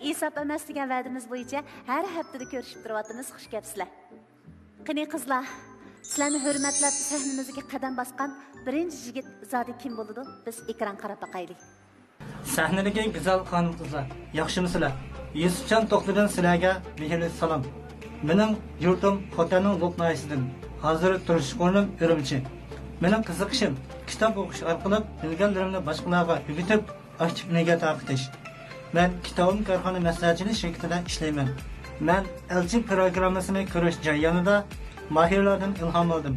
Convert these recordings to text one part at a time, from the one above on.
Hesap emas degan va'damiz bo'yicha har haftada ko'rishib turyapmiz. Xush kelibsizlar. Qani qizlar, sizlarni hurmatlab sahnamizga qadam bosgan birinchi yigit zodi kim bo'ladi? Biz ekran qarab boqaylik. Sahnadagi go'zal xonim qizlar, yaxshimisizlar? Yusufjon To'xtidan sizlarga mehrli salom. Mening yurtim Xotanning Lo'qnoyisidan. Hozir turish o'rnim Urumchi. Mening qiziqishim kitob o'qish orqali bilganlarimni boshqalarga o'rgatib, aktivniga taqitish. Men kitobim korxona maslahatchisi shirkatida ishlayman. Men elchi programmasini ko'rish jarayonida mahirlardan ilhom oldim.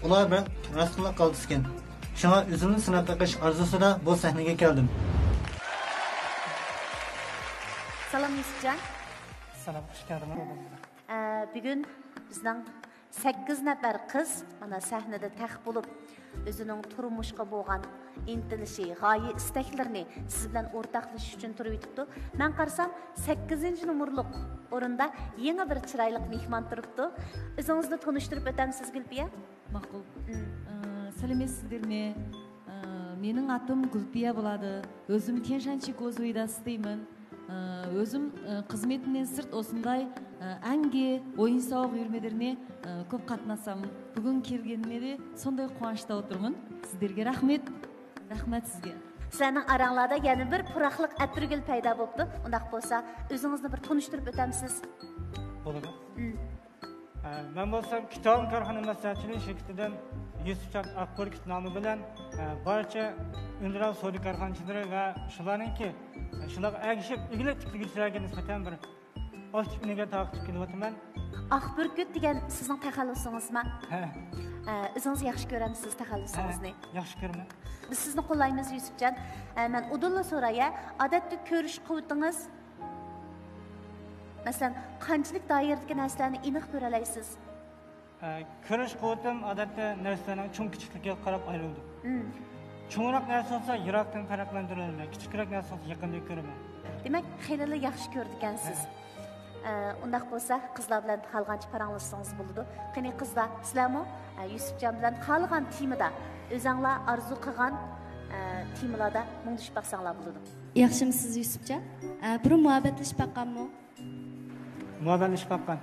Ular bilan rostliq qilishgan. Shunga o'zimni sinab baqish orzusida bu sahnaga keldim. Salom Yusufjon. Salom, xush keldingiz. Bugun bizning 8 nafar qiz mana sahnada taq bo'lib, o'zining turmushga bo'lgan intilishi, g'oya istaklarini siz bilan o'rtoqlashish uchun turib o'tibdi. Men qarasam 8-numurliq o'rinda yangi bir chiroyli mehmon turibdi. O'zingizni tanishtirib o'tamsiz Gulpiya? Ma'qul. Salamatsizlarmi? Mening atim Gulpiya bo'ladi. O'zim Tianshanchi Go'zuyda istayman. Özüm xizmetinden sırt osunday angi oyun sağlık yürümelerini köp katnasam. Bugün kelgenime de sonday quvonchda oturman. Sizlerge rahmet. Rahmet sizge. Sizlarning aranglarda yana bir puraqliq atirgul paydo bo'ldi. Undaq bo'lsa, o'zingizni bir tanishtirib o'tamsiz? Bo'ladi. Men bo'lsam Kitob korxona maslahatchiligi shirkatidan Yusufjon Akburkit nomi bilan barcha Ündiral So'ri korxonachilari va shularningki shular agishib iglik tikuvchilarga nisbatan bir ochiqniga taqib kelyapman. Akburkit degan sizning taxallusingizmi? Ha. O'zingiz yaxshi ko'ramsiz taxallusingizni? Yaxshi ko'raman. Biz sizni qo'llaymiz Yusufjon. Men udulla so'raya, odatda ko'rish quvvatingiz masalan, qanchalik doiradagi narsalarni aniq ko'ra olasiz? Ko'rish quvvatim odatda narsalarning cho'ng kichikligiga qarab ayrıldi. Cho'ngroq narsa olsa yiroqdan farqlantiraman, kichikroq narsa olsa yaqindan ko'raman. Demak, xeyli yaxshi ko'rdikansiz. Undaq bo'lsa, qizlar bilan xalqancha paranglashsangiz bo'ladi. Qani qizlar, sizlarmi Yusufjon bilan xalqan timida o'zinglar arzu qilgan temalarda mundishib baqsanglar bo'ladi. Yaxshimisiz Yusufjon? Bir muhabbatlashib baqqanmi? Muhabbatlashib baqqan.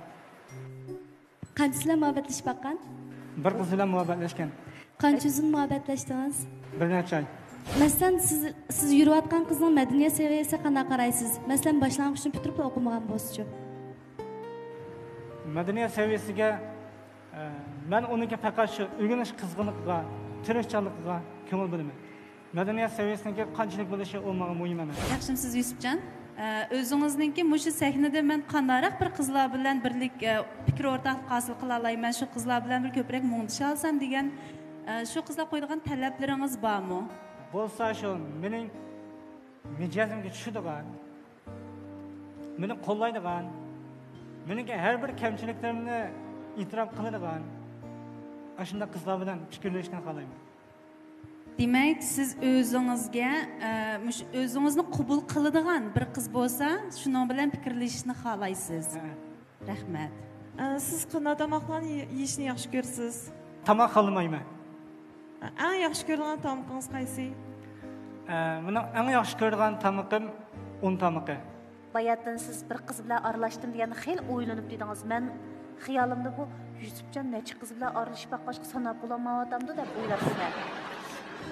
Qanchalar muhabbatlashib baqqan? Bir qiz bilan muhabbatlashgan. Qancha uzun muhabbatlashdingiz? Bir necha oy. Masalan, siz yurayotgan qizning madaniyat saviyasiga qanday qaraysiz? Masalan, boshlang'ichni bitirib o'qimagan bo'lsa-chi. Madaniyat saviyasiga men unga faqat shu o'rganish qizg'inligiga, tirishchilikka ko'ngil bo'laman. Madaniyat saviyasiga qanchalik bo'lishi olmagan muhim emas. Yaxshimisiz Yusufjon? O'zingizningki mushu sahnada men qandaroq bir qizlar bilan birlik fikr o'rtaqlik hosil qila olayman, shu qizlar bilan bir ko'proq mungdisha olsam degan shu qizlar qo'yadigan talablaringiz bormi? Bo'lsa shu mening mijozimga tushadigan, meni qo'llaydigan, menga har bir kamchiliklarimni e'tirof qiladigan ashunday qizlar bilan fikrlashni xohlayman. Demak, siz o'zingizga o'zingizni qabul qiladigan bir qiz bo'lsa, shuning bilan fikrlashishni xohlaysiz. Rahmat. Siz qanday tomoqlarni yeyishni yaxshi ko'rasiz? Tomoq qilmayman. Eng yaxshi ko'rgan tomoqingiz qaysi? Mening eng yaxshi ko'rgan tomoqim un tomoqi. Bayatdan siz bir qiz bilan aralashdim deganda xeyli o'ylanib dedingiz. Men xiyolimda bu Yusufjon necha qiz bilan aralashib boqishga sanab bo'lmayapti deb o'ylabman.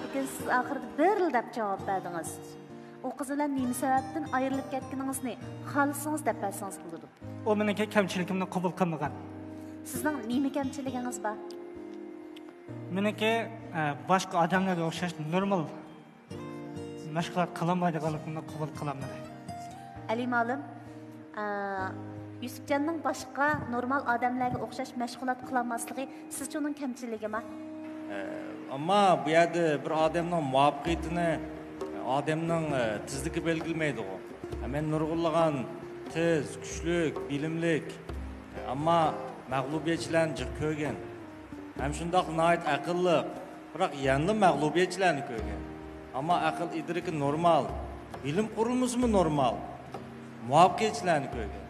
Lekin siz oxirida bir yil deb javob berdingiz. O qiz bilan nima sababdan ayrilib ketganingizni xohlasangiz deb bilsangiz bo'ladi. O menga kamchiligimni qabul qilmagan. Sizning nima kamchiligingiz bor? Meniki boshqa odamlarga o'xshash normal mashg'ulot qilolmaydiganligimni qabul qilaman. Ali ma'lum, Yusufjonning boshqa normal odamlarga o'xshash mashg'ulot qilolmasligi siz uchun kamchiligimi? Ama bu yerda bir odamning muvaffaqiyatini odamning tezligi belgilamaydi o. Men nurg'unlagan tez, kuchlik, bilimlik, ammo mag'lubiyatchilarni jiq ko'rgan. Ham shundoq noit aqlli, biroq yangi mag'lubiyatchilarni ko'rgan. Ammo aql idroki normal, bilim qurilmasi normal. Muvaffaqiyatchilarni ko'rgan.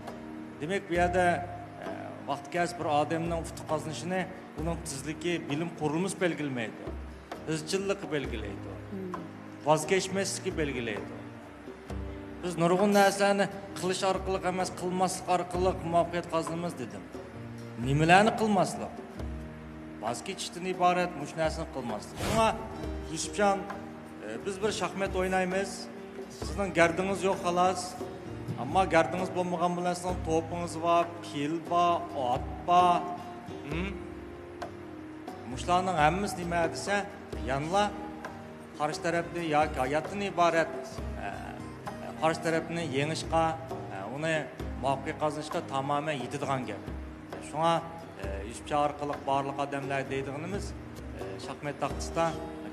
Demak bu yerda vaqtgacha bir odamning ufq qozonishini uning tezligi bilim qurilmasi belgilamaydi. Izchillik belgilaydi. Voz kechmasligi belgilaydi. Biz nurg'un narsani qilish orqali emas, qilmaslik orqali muvaffaqiyat qozonamiz dedim. Nimalarni qilmaslik? Vaz kechishdan iborat mush narsani qilmaslik. Shunga Yusufjon, biz bir shaxmat o'ynaymiz. Sizning gardingiz yo'q xolos. Ammo gardingiz bo'lmagan bilan sizning to'pingiz bor, pil bor, ot bor. Mushlarning hammasi nima desa, yanla qarshi tarafni yoki hayotdan iborat qarshi tarafni yengishga, uni muvaffaqiyat qozonishga tamoman yetadigan gap. Shunga Yusufjon orqali barliq odamlar deydiganimiz, shaxmat taxtasida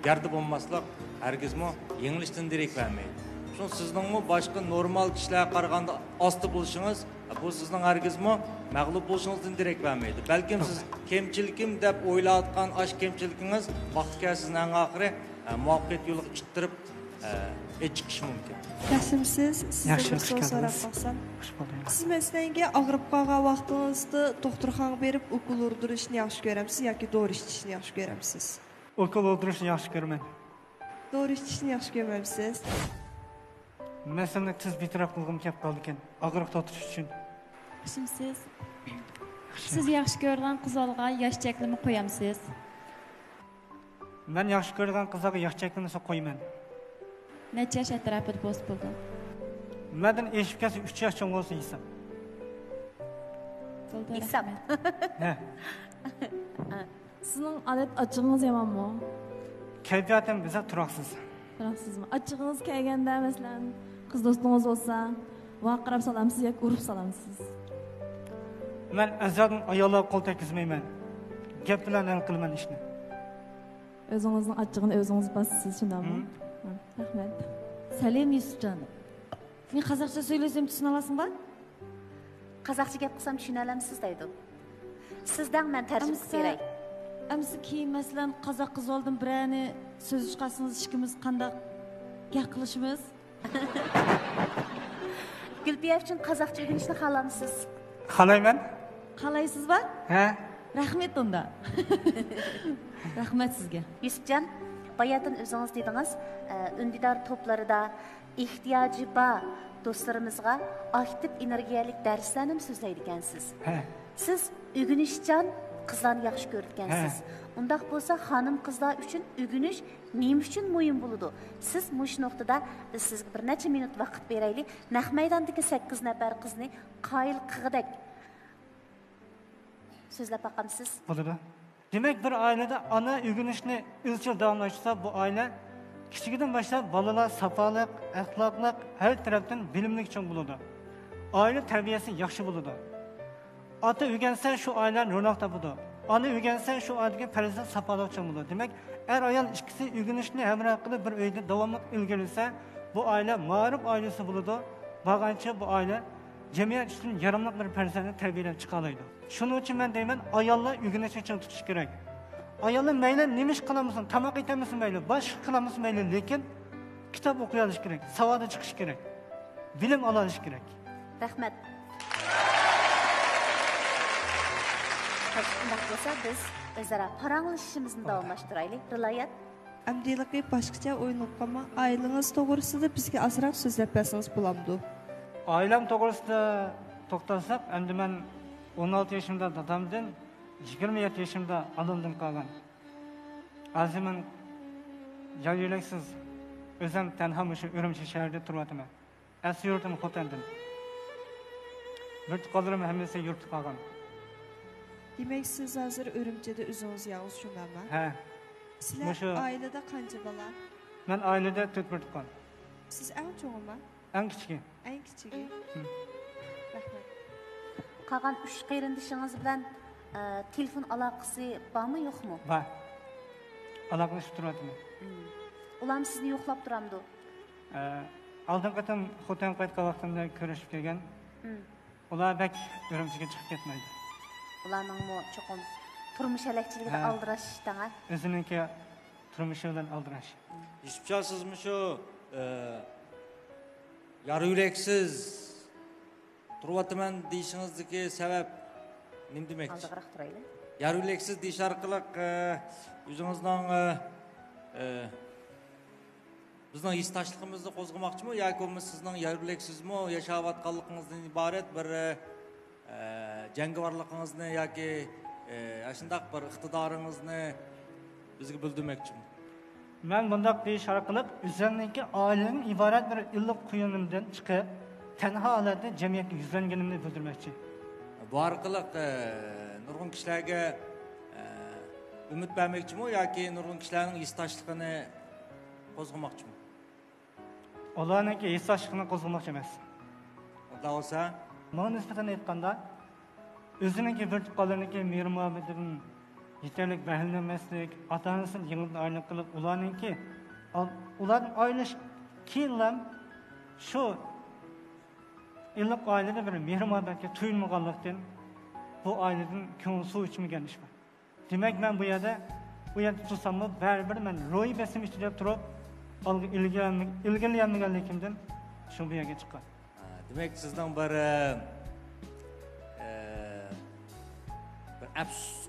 gardi bo'lmaslik hargizmi yengilishdan derak vermaydi. Şun sizningmi boshqa normal kishilarga qaraganda osti bo'lishingiz, bu sizning hargizmi mag'lub bo'lishingizdan derak vermaydi. Balkim siz kemchilikim deb o'ylayotgan ash kemchiligingiz vaqtga sizning oxiri muvaffaqiyat yo'liga chiqtirib chiqish mumkin. Yaxshimisiz? Sizga bir so'z so'rab qo'ysam. Siz masalan og'rib qolgan vaqtingizda doktorxonaga berib ukol urdirishni yaxshi ko'ramsiz yoki dori ichishni yaxshi ko'ramsiz? Ukol urdirishni yaxshi ko'raman. Dori ichishni yaxshi ko'rmaysiz? Masalan, siz bitirib qilgim kelib qoldi ekan, og'riq to'tirish uchun. Yaxshimisiz? Siz yaxshi ko'rgan qizlarga yosh cheklama qo'yamsiz? Men yaxshi ko'rgan qizlarga yosh cheklamasi qo'yman. Necha yosh atrofida bo'ldi? Mendan eshib kelsa 3 yosh cho'ng bo'lsa yesam. Yesam. Ha. Sizning odat ochig'ingiz yomonmi? Kayfiyatim biza turaqsiz. Turaqsizmi? Ochig'ingiz kelganda masalan, qiz do'stingiz bo'lsa, vaqirab salamsiz yoki urib salamsiz? Men azaldan ayollarga qo'l tekizmayman. Gap bilan hal qilaman ishni. O'zingizning ochig'ini o'zingiz basasiz, shundaymi? Rahmat. Salim Yusufjon. Men qozoqcha so'ylasam tushuna olasizmi? Qozoqcha gap qilsam tushuna olamsiz deydi. Sizdan men tarjima qilib beray. Amsi keyin masalan qozoq qiz oldim birani so'z chiqarsangiz ishimiz qanday gap qilishimiz? Gulbiyev uchun qozoqcha o'rganishni xohlamisiz? Xohlayman. Qalaysizmi? Ha? Rahmat unda. Rahmat sizga. Yusufjon, bayatın o'zingiz dedingiz, undidor to'plarida ehtiyoji bor do'stlarimizga aktiv energiyalik darslarni so'zlaydi ekansiz. Siz o'rganishchan qizlarni yaxshi ko'rgansiz. Undaq bo'lsa, xonim qizlar uchun o'rganish nima uchun muhim bo'ladi? Siz mush nuqtada sizga bir necha minut vaqt beraylik. Naq maydondagi 8 nafar qizni qoyil qig'idak so'zlab baqamsiz. Bo'ladi. Demek bir ailede ana o'rganishni izchil davomlashsa, bu aile kichigidan boshlab bolalar safolik, axloqliq, har tarafdan bilimli uchun bo'ladi. Aile tarbiyasi yaxshi bo'ladi. Ota o'rgansa, shu aile ro'noq topadi. Ona o'rgansa, shu ailega farzand safolik uchun bo'ladi. Demak, ayol ikkisi o'rganishni hamroh qilib bir uyda davomli ilgarilatsa, bu aile ma'ruf ailesi bo'ladi. Bag'ancha bu aile jamiyat uchun yaramli bir farzandni tarbiyalab chiqa oladi. Shuning uchun men deyman, ayollar o'rganish uchun tutish kerak. Ayollar mayli nima ish qilamisin, tamoq yetamisin mayli, boshqa qilamisin mayli, lekin kitob o'qiy olish kerak, savodga chiqish kerak, bilim olish kerak. Rahmat. Shunday bo'lsa, biz o'zaro paranglashishimizni davomlashtiraylik. Riloyat. Amdiliqi boshqacha o'ynab qolma, ailangiz to'g'risida bizga azroq so'zlab bersangiz bo'lamdi. Ailem to'g'risida to'xtalsak, endi men 16 yaşımda dadamdan 27 yaşımda anamdan qolgan. Hozir men yo'laksiz o'zim tanho shu Urumchi shahrida turyapman. Asli yurtim Xotandan. Yurt qoldirim hammasi yurt qolgan. Demak, siz hozir Urumchida o'zingiz yalnız shundaymi? Ha. Sizlar oilada qancha bola? Men oilada 4 tuqqan. Siz eng cho'g'imi? Eng kichigi. Eng kichigi. Rahmat. Qolgan 3 qarindishingiz bilan telefon aloqasi bormi, yo'qmi? Bor. Aloqalashib turyapman. Ular sizni yo'qlab turamdi. Oldin qatam Xotan qaytgan vaqtimda ko'rishib kelgan. Ular bak Urumchiga chiqib ketmaydi. Ularning cho'qim turmush alakchiligida aldirashdan, o'ziniki turmushi bilan aldirash. Yusufjon, sizmi shu yarı yüreksiz turyapman deyishingizdagi sabab nima demakchi? Aldiqroq turaylik. Yarı yüreksiz deyish orqali o'zingizning bizning istaşlığımızı qo'zg'amoqchimi yoki bo'lmasa sizning yarliksizmi yashayotganligingizdan iborat bir jangovarligingizni yoki shundoq bir iqtidoringizni bizga bildirmoqchimi? Men bundaq deyish orqali o'zimniki oilaning iborat bir illiq quyunimdan chiqib, tanho holatda jamiyatga yuzlanganimni bildirmoqchi. Bu orqali nurg'un kishilarga umid bermoqchimi yoki nurg'un kishilarning istaşlığını qo'zg'amoqchimi? Ularniki istaşlığını qo'zg'amoqchi emas. Unda olsa, Bana nisbeten aytganda, o'ziniki vertikallarniki mehr-muhabbatidan yeterlik bahrilanmaslik, ota-onasini yengil aylanib qilib, ularning aylash keyinlam shu illiq oilada bir mehr-muhabbatga tuyulmaganlikdan bu ailedan ko'ngil suv ichmagan ish bor. Demak, men bu yerda tursammi, baribir men ro'y besim ichida turib, ilgarilanmaganligimdan shu bu yerga chiqqan. Demek sizden bir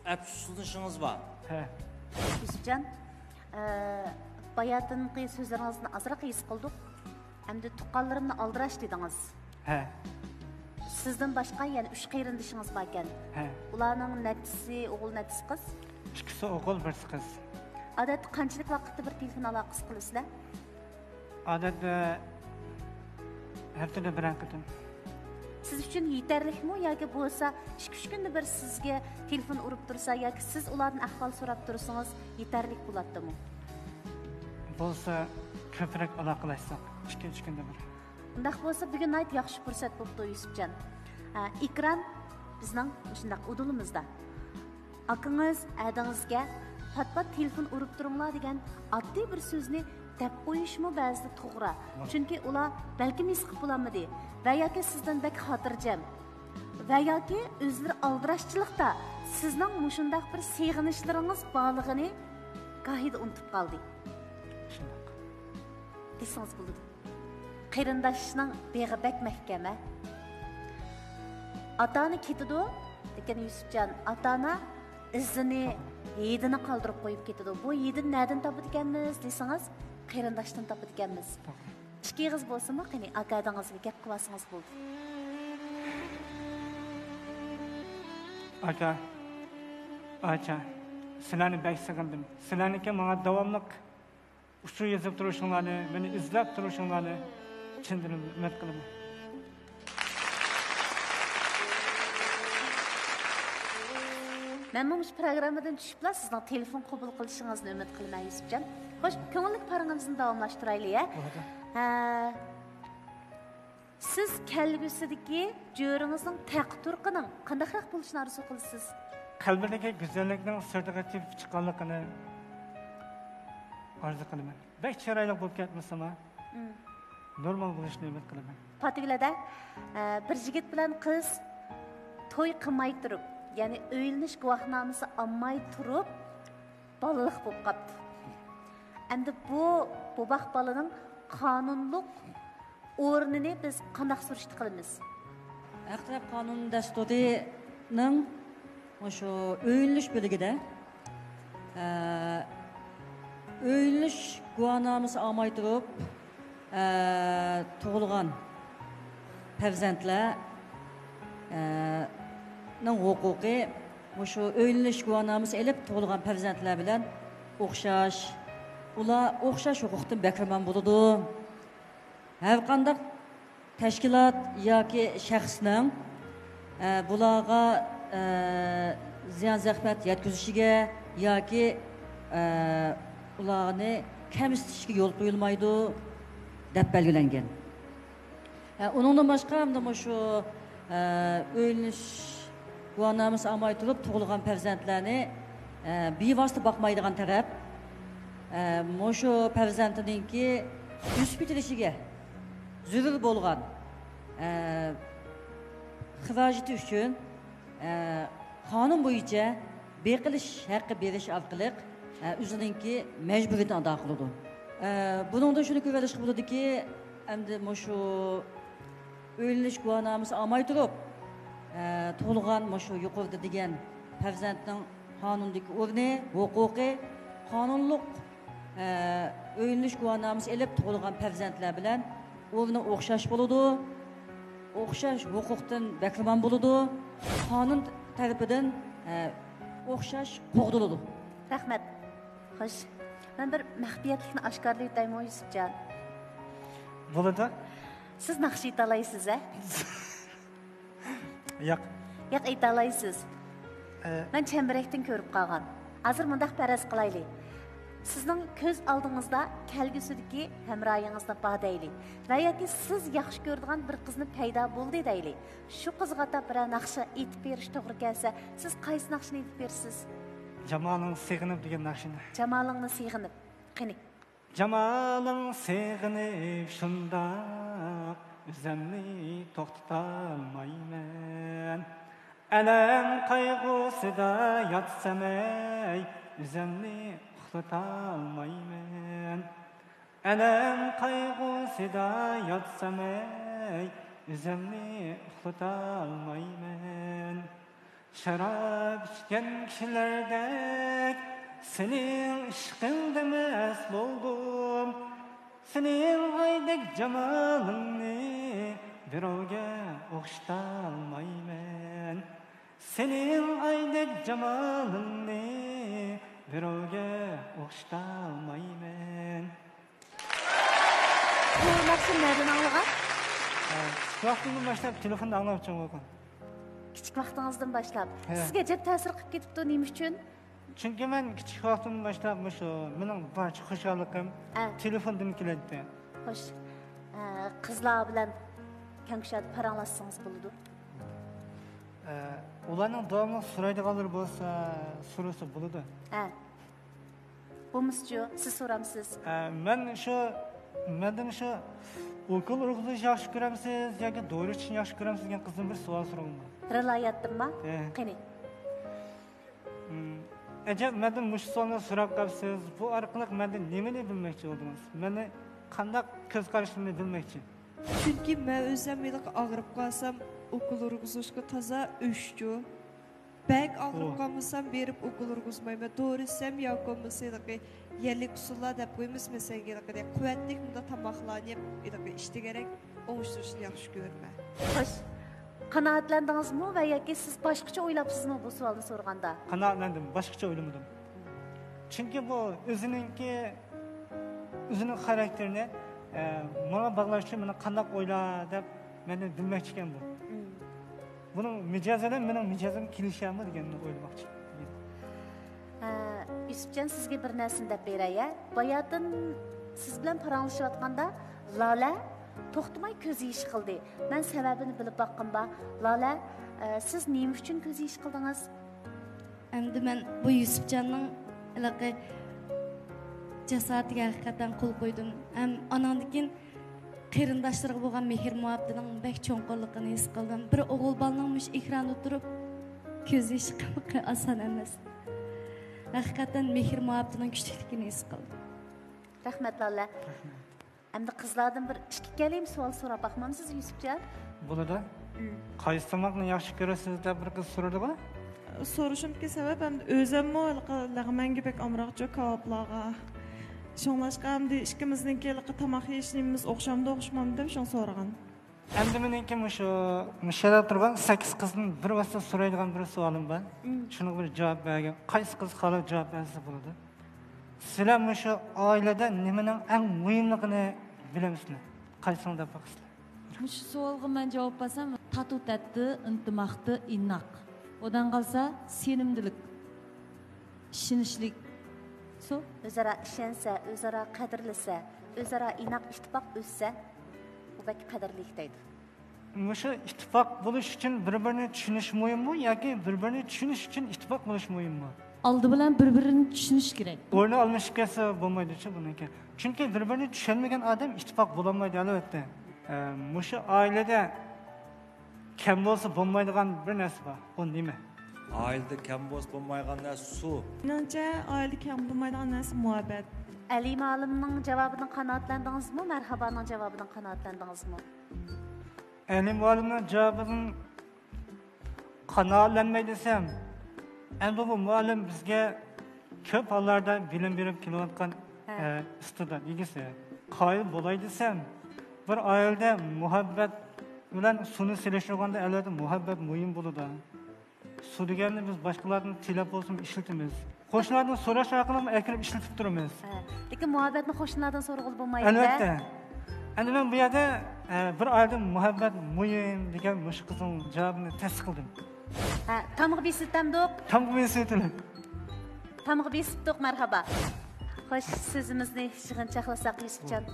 afsuslanışınız var. He. Yusufcan, bayatınki sözlerinizden azırak his kıldık. Hem de tuqqanlarımni aldiraş dediniz. He. Sizden başka yani 3 qeyrindişiniz var ekan. He. Ularning netisi, o'g'il netisi qiz. İkisi o'g'il, birisi qiz. Odatda qanchalik vaqtda bir telefon aloqasi qilasizlar? Odatda haftada bir qitim. Siz uchun yetarlikmi yoki bo'lsa 2-3 kunda bir sizga telefon urib tursa yoki siz ulardan ahvol so'rab tursangiz yetarlik bo'ladimi? Bo'lsa ko'proq aloqalashsak 2-3 kunda bir. Undaq bo'lsa bugun ayt yaxshi fursat bo'pti Yusufjon. Ekran bizning shundaq udulimizda. Akınız adingizga pat-pat telefon urib turinglar degan oddiy bir so'zni deb qo'yishmi ba'zida to'g'ri. Chunki ular balki mis qilib bo'lamidi va yoki sizdan bak xotirjam va yoki o'zlari aldirashchilikda sizning mushundaq bir seg'inishlaringiz borligini gohida unutib qoldi. Shundoq. Desangiz bo'ladi. Qarindoshning beg'i bak mahkama. Ota-ona ketidi, lekin Yusufjon, ota-ona izini, yedini qoldirib qo'yib ketadi. Bu yedini nereden topib ekanmiz desangiz, qarindoshdan topib ekanmiz. Ikkingiz bo'lsa-mu, qani aka-adangizga gap qilsangiz bo'ldi. Aka, sizlarni bak sig'indim. Sizlarniki menga davomli shu yozib turishinglarni, meni izlab turishinglarni chin dilimdan umid qilaman. Men bu programmadan tushiblar sizning telefon qabul qilishingizni umid qilaman Yusufjon. Xo'sh, ko'ngillik parangizni davomlashtiraylik. Siz kelgusidagi jo'ringizning taqdirqining qandayroq bo'lishini orzu qilasiz? Qalbidagi go'zallikning sirtiga tepib chiqqanligini orzu qilaman. Bek chiroyli bo'lib ketmasam, normal bo'lishini umid qilaman. Patilada bir yigit bilan qiz to'y qilmay turib, ya'ni o'yilnish guvohnomasi olmay turib, balaliq bo'lib qoldi. Endi bu bobaq balaning qonunliq o'rnini biz qanday surishti qilamiz? Aqrab qonun dasturining o'sha o'yilnish bo'ligida o'yilnish guvohnomasi olmay turib tug'ilgan farzandlar ning huquqi o'sha o'yilnish guvohnomasi elib tug'ilgan farzandlar bilan o'xshash, ular o'xshash huquqdan bahramand bo'ladi. Har qanday tashkilot yoki shaxsning bularga ziyon zahmat yetkazishiga yoki ularni kamsitishga yo'l qo'yilmaydi deb belgilangan. Uningdan boshqa ham shu o'yinish guvohnomasi olmay turib tug'ilgan farzandlarni bevosita boqmaydigan taraf shu farzandiningki o'sib ketilishiga zarur bo'lgan xarajati uchun qonun bo'yicha beqilish haqqi berish orqali o'zininki majburiyatini ado qiladi. Buningda shuni ko'rish bo'ladiki, endi shu o'yinish guvohnomasi olmay turib tug'ilgan shu yuqorida degan farzandning qonundagi o'rni, huquqi qonunliq Öýünlüş guwanamyzy elip tugulgan perzentler bilen owyny okşaş boludy. Okşaş hukukdan bekleman boludy. Kanun tarapydan okşaş gogduludy. Rahmat. Xoş. Ben bir mahfiyetlikni aşkarlayıp dayım o Yusufcan. Bo'ladi. Siz naqsh ayta olaysiz, a? Yo'q. Yo'q, ayta olaysiz. Ben çemberekten ko'rib qolgan. Hozir mundaq faraz qilayli. Sizning ko'z oldingizda kelgusidagi hamroyingizni bor deyli. Va yoki siz yaxshi ko'radigan bir qizni paydo bo'ldi deyli. Shu qizga bir naqsh aytib berish to'g'ri kelsa, siz qaysi naqshni aytib bersiz? Jamalın sığınıp degan naqshini. Jamalingni sığınıp. Qani. Jamalın sığınıp şunda üzemni to'xtatolmayman. Alam qayg'usida yotsam ey, üzemni uxlatolmayman. Alam qayg'usida yotsam ey, üzemni uxlatolmayman. Şarap içken kişilerdek senin ışkında mest oldum. Senin aydek cemalını birovga o'xshatolmayman. Senin aydek cemalını birovga o'xshatolmayman. Bu naqshni nereden algan? Shu vaqtdan boshlab telefonda anglab bo'lgan. Kichik vaqtingizdan boshlab. Sizga jab ta'sir qilib ketibdi, nima uchun? Chunki men kichik vaqtimdan boshlab shu mening barcha xushalligim telefondan keladi. Xo'sh. Qizlar bilan kankushad paranglashsangiz bo'ladi. Ularning davomli so'raydiganlar bo'lsa, so'rasa bo'ladi. Bo'lmasa, siz so'ramsiz. Mendan shu okul o'qish yaxshi ko'ramsiz yoki dori ichishni yaxshi ko'ramsiz degan qizdan bir savol so'radim. Riloyatdimi? Qani. Acaba mendan mush savolni so'rab qolsiz, bu orqali mendan nimani bilmoqchi bo'ldingiz? Meni qanday ko'z qarashimni bilmoqchi. Chunki men o'zim meliq og'rib qolsam, okul urg'izishga toza o'shchu. Bak og'rib qolmasam berib okul urg'izmayman. To'g'risam yoki bo'lmasa yerlik usullar deb qo'ymiz mesela quvvatli bunda tamoqlanib, ishda kerak o'ngishtirishni yaxshi ko'raman. Xo'sh. Qanoatlendingizmi va yoki siz boshqacha o'ylabsizmi bu savolni so'raganda? Qanoatlandim, boshqacha o'ylamadim. Chunki bu o'zining xarakterini menga bog'lash uchun meni qanday o'yla deb meni bilmoqchi ekan bu. Buning mijozidan mening mijozim kelishami deganni o'ylamoqchi. Yusufjon, sizga bir narsani deb beray. Boyadan siz bilan paranglashayotganda Lola to'xtamay ko'z yish qildi. Men sababini bilib boqqanba, Lola, siz nima uchun ko'z yish qildingiz? Endi men bu Yusufjonning iliqi jasadiga haqiqatan qo'l qo'ydim. Ham onamnikin qarindoshlariga bo'lgan mehr muhabbatining bek cho'nqurligini his qildim. Bir o'g'il bolaning ekranda turib ko'z yish qilmoqi oson emas. Haqiqatan mehr muhabbatining kuchliligini his qildim. Rahmat Lola. Endi qizlardan bir ikki kalim savol so'rab baqmamsiz Yusufjon? Bo'ladi. Qaysi tomoqni yaxshi ko'rasiz deb bir qiz so'radi-ku. So'rashimga sabab ham o'zimmi lag'manga bek amroqcha kavoblarga. Şonlaşqamdı ikkimizningki tomoq yeyishimiz o'xshamdi, o'xshamamdi deb shon so'ragan. Endi meniki mushala turgan 8 qizning bir vaqtda so'raydigan bir savolim bor. Shunga bir javob bergan. Qaysi qiz xohlab javob bersa bo'ladi? Sizlar shu oilada nimaning eng muhimligini bilamsizlar? Qaysini deb baqasizlar? Shu savolga men javob bersam, tatu-tatti, intimoqti, innoq. Odan qalsa, senimdilik, ishonishlik. O'zaro ishonsa, o'zaro qadrlasa, o'zaro inoq ittifoq o'ssa, bu bak qadrlik deydi. Shu ittifoq bo'lish uchun bir-birini tushunish muhimmi yoki bir-birini tushunish uchun ittifoq bo'lish muhimmi? Oldi bilan bir-birini tushunish kerak. O'rni almashib kelsa bo'lmaydi-chi buniki. Chunki bir-birini tushunmagan odam ittifoq bo'la olmaydi albatta. Shu oilada kam bo'lsa bo'lmaydigan bir narsa bor. Bu nima? Ailede kam bo'lsa bo'lmaydigan narsa su. Menimcha oilada kam bo'lmaydigan narsa muhabbat. Alima olimning javobidan qanoatlandingizmi? Marhaboning javobidan qanoatlandingizmi? Alima olimning javobidan qanoatlanmay desam, endi bu muallim bizga ko'p hollarda bilim berib kelayotgan istidan egisi qoyil bo'lay desam, bir oilada muhabbat bilan suvni selishtirganda albatta muhabbat muhim bo'ladi. Suv deganni biz boshqalarning tilab bo'lsin ishlatamiz. Qo'shnilardan so'rash orqali akirib ishlatib turamiz. Lekin muhabbatni qo'shnilardan so'rag'il bo'lmaydi. Albatta. Endi men bu yerda bir oilada muhabbat muhim degan mush qizning javobini tasdiqladim. Tamg'i besittamdiq. Tamg'i besitdim. Tamg'i besitdik, marhaba. Xo'sh, so'zimizni yig'inchoqlasak Yusufjon.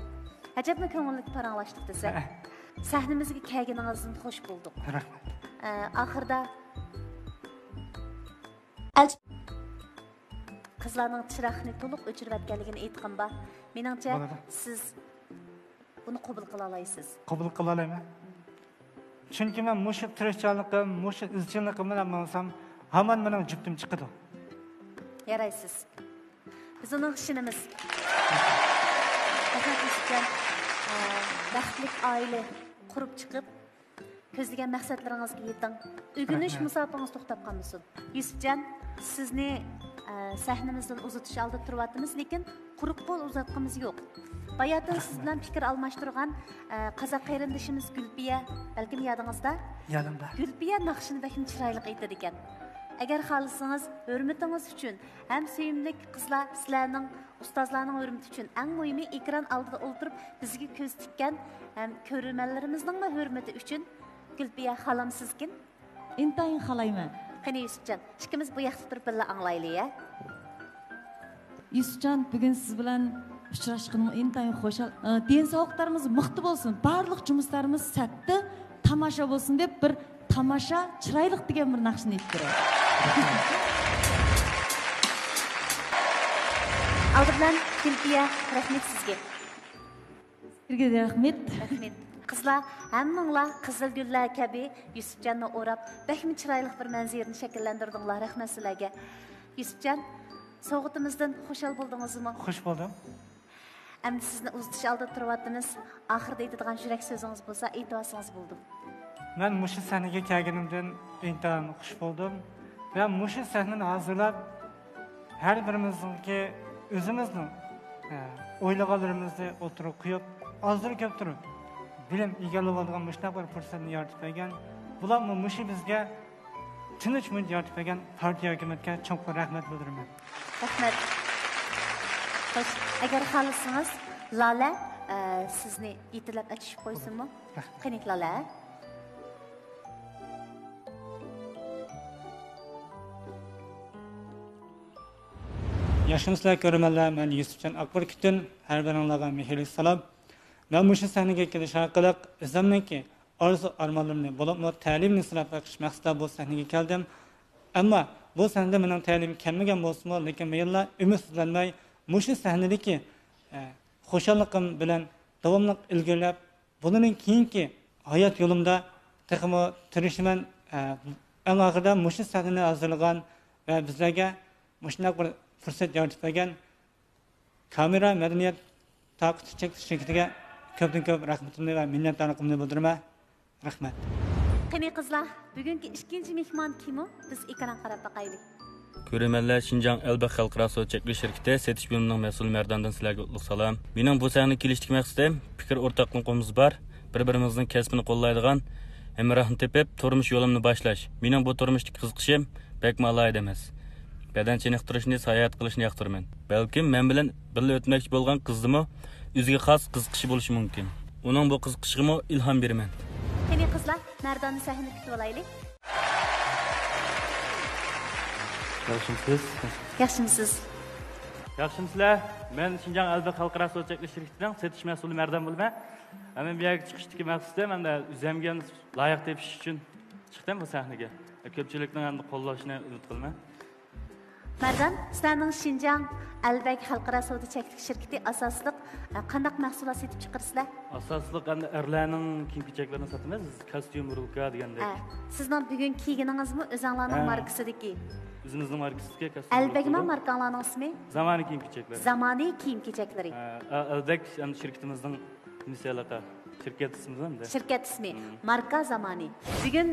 Ajabmi ko'ngillik paranglashdik desa. Sahnimizga kelganingizdan xush bo'ldik. Rahmat. Oxirda qizlarning chiroqni to'liq o'chirib atganligini aytgan ba. Meningcha siz buni qabul qila olasiz. Qabul qila olaman. Chunki men mushu tirishchiligim, mushu izchilligim bilan bo'lsam, hamon mening juftim chiqadi. Yaraysiz. Biz uning ishimiz. Baxtli baxtlik oila qurib chiqib, ko'zlagan maqsadlaringizga yeting. O'g'inish musofangiz to'xtab qolmasin. Yusufjon, sizni sahnamizdan uzatish oldida turyapmiz, lekin quruq qo'l uzatqimiz yo'q. Bayatın siz bilan fikr almashtirgan qozoq qarindishimiz Gulbiya, balkim yodingizda? Yodimda. Gulbiya naqshini bakın chiroyli aytadi ekan. Agar xohlasangiz, hurmatingiz uchun ham sevimli qizlar, sizlarning ustozlarning hurmati uchun eng muhimi ekran oldida o'tirib bizga ko'z tikkan ko'rmanlarimizning hurmati uchun Gulbiya xolamsizkin? Intayin xolayman. Qani Yusufjon, ikkimiz bu yoqda turib birga anglaylik ya. Yusufjon, bugun siz bilan uchrashqanim intayin xo'shal. Den sog'liqlarimiz mixti bo'lsin. Barliq жұмыстарimiz satdi, tamasha bo'lsin deb bir tamasha chiroyli degan bir naqshni aytdim. Aldı bilan Gulbiya, rahmat sizga. Sizga rahmat. Rahmat. Qizlar, hammanglar qizil gullar kabi Yusufjonni o'rab, bakmi chiroyli bir manzarani shakllantirdinglar. Rahmat sizlarga. Yusufjon, so'g'itimizdan xushal bo'ldingizmi? Xush bo'ldim. Endi sizni uzatish oldida turyapmiz. Oxirida aytadigan yurak so'zingiz bo'lsa, aytsangiz bo'ldi. Men mushu sahnaga kelganimdan intayin xush bo'ldim. Va mushu sahnani hozirlab har birimizga o'zimizning o'ylaganlarimizni o'tirib qo'yib, hozir kelib turib bilim egallab olgan mushtaq bir fursatni yaratib bergan. Bular mushu bizga tinch muhit yaratib bergan partiya hukumatga cho'nqur rahmat bildiraman. Rahmat. Xo'sh, agar xohlasangiz, Lala sizni yetilab aytishib qo'ysinmi? Qani Lala? Yaxshimizlar ko'rmanlar, men Yusufjon Akbarkutun, har biringizga mehrli salom. Men mushu sahnaga kelish orqali o'zimniki orzu armonlarimni bo'lib, ta'limni sinab baqish maqsadida bu sahnaga keldim. Ammo bu sahnada mening ta'lim kelmagan bo'lsa-mu, lekin men umidsizlanmay mushu sahnadagi xushalliqim bilan davomli ilgirlab, bundan keyingi hayot yo'limda texmo tirishman. Eng oxirida mushu sahnani hazırlagan va bizlarga mushunday bir fursat yaratib bergan kamera madaniyat taqib chekish shirkatiga ko'p rahmatimni va minnatdorligimni bildiraman. Rahmat. Qani qizlar, bugungi ikkinchi mehmon kim? Biz ekran qarab boqaylik. Ko'rmanlar, Şinjan Elbaq Xalqaro Suv cheklash shirkati setish bo'limining mas'ul mardondan sizlarga qutlug' salom. Mening bu sahnaga kelishlik maqsadim fikr o'rtoqligimiz bor, bir-birimizning kasbini qo'llaydigan, hamrohni tepib turmush yo'limni boshlash. Mening bu turmushdagi qiziqishim bakma alohida emas. Badan chiniqtirishni, sayohat qilishni yoqtiraman. Balkim men bilan birga o'tmoqchi bo'lgan qizdimi o'ziga xos qiziqishi bo'lishi mumkin. Uning bu qiziqishiga ilhom beraman. Qani qizlar, mardonni sahnada kutib olaylik. Yaxshimisiz? Yaxshimisiz. Yaxshimsizlar? Men Şinjan Elbaq Xalqaro Suv cheklash shirkatining setish mas'uli mardon bo'lman. Men bu yerga chiqishdagi maqsadim menda o'zimga loyiq tepish uchun chiqdim bu sahnaga. Ko'pchilikning endi qo'llashini umid qilaman. Mardon, sizlarning Şinjan Elbaq Xalqaro Suv cheklash shirkati asosliq qanday mahsulot setib chiqarsizlar? Asosliq endi erlarning kiyim-kechaklarini sotamiz, kostyum, rulka degandek. Sizning bugun kiyganingizmi o'zingizning markasidagi? O'zimizning markasidagi kostyum. Elbaqmi markalarning ismi? Zamoniy kiyim-kechaklari. Zamoniy kiyim-kechaklari. Elbaq endi shirkatimizning misolaka shirkat ismida. Shirkat ismi marka zamoniy. Bugun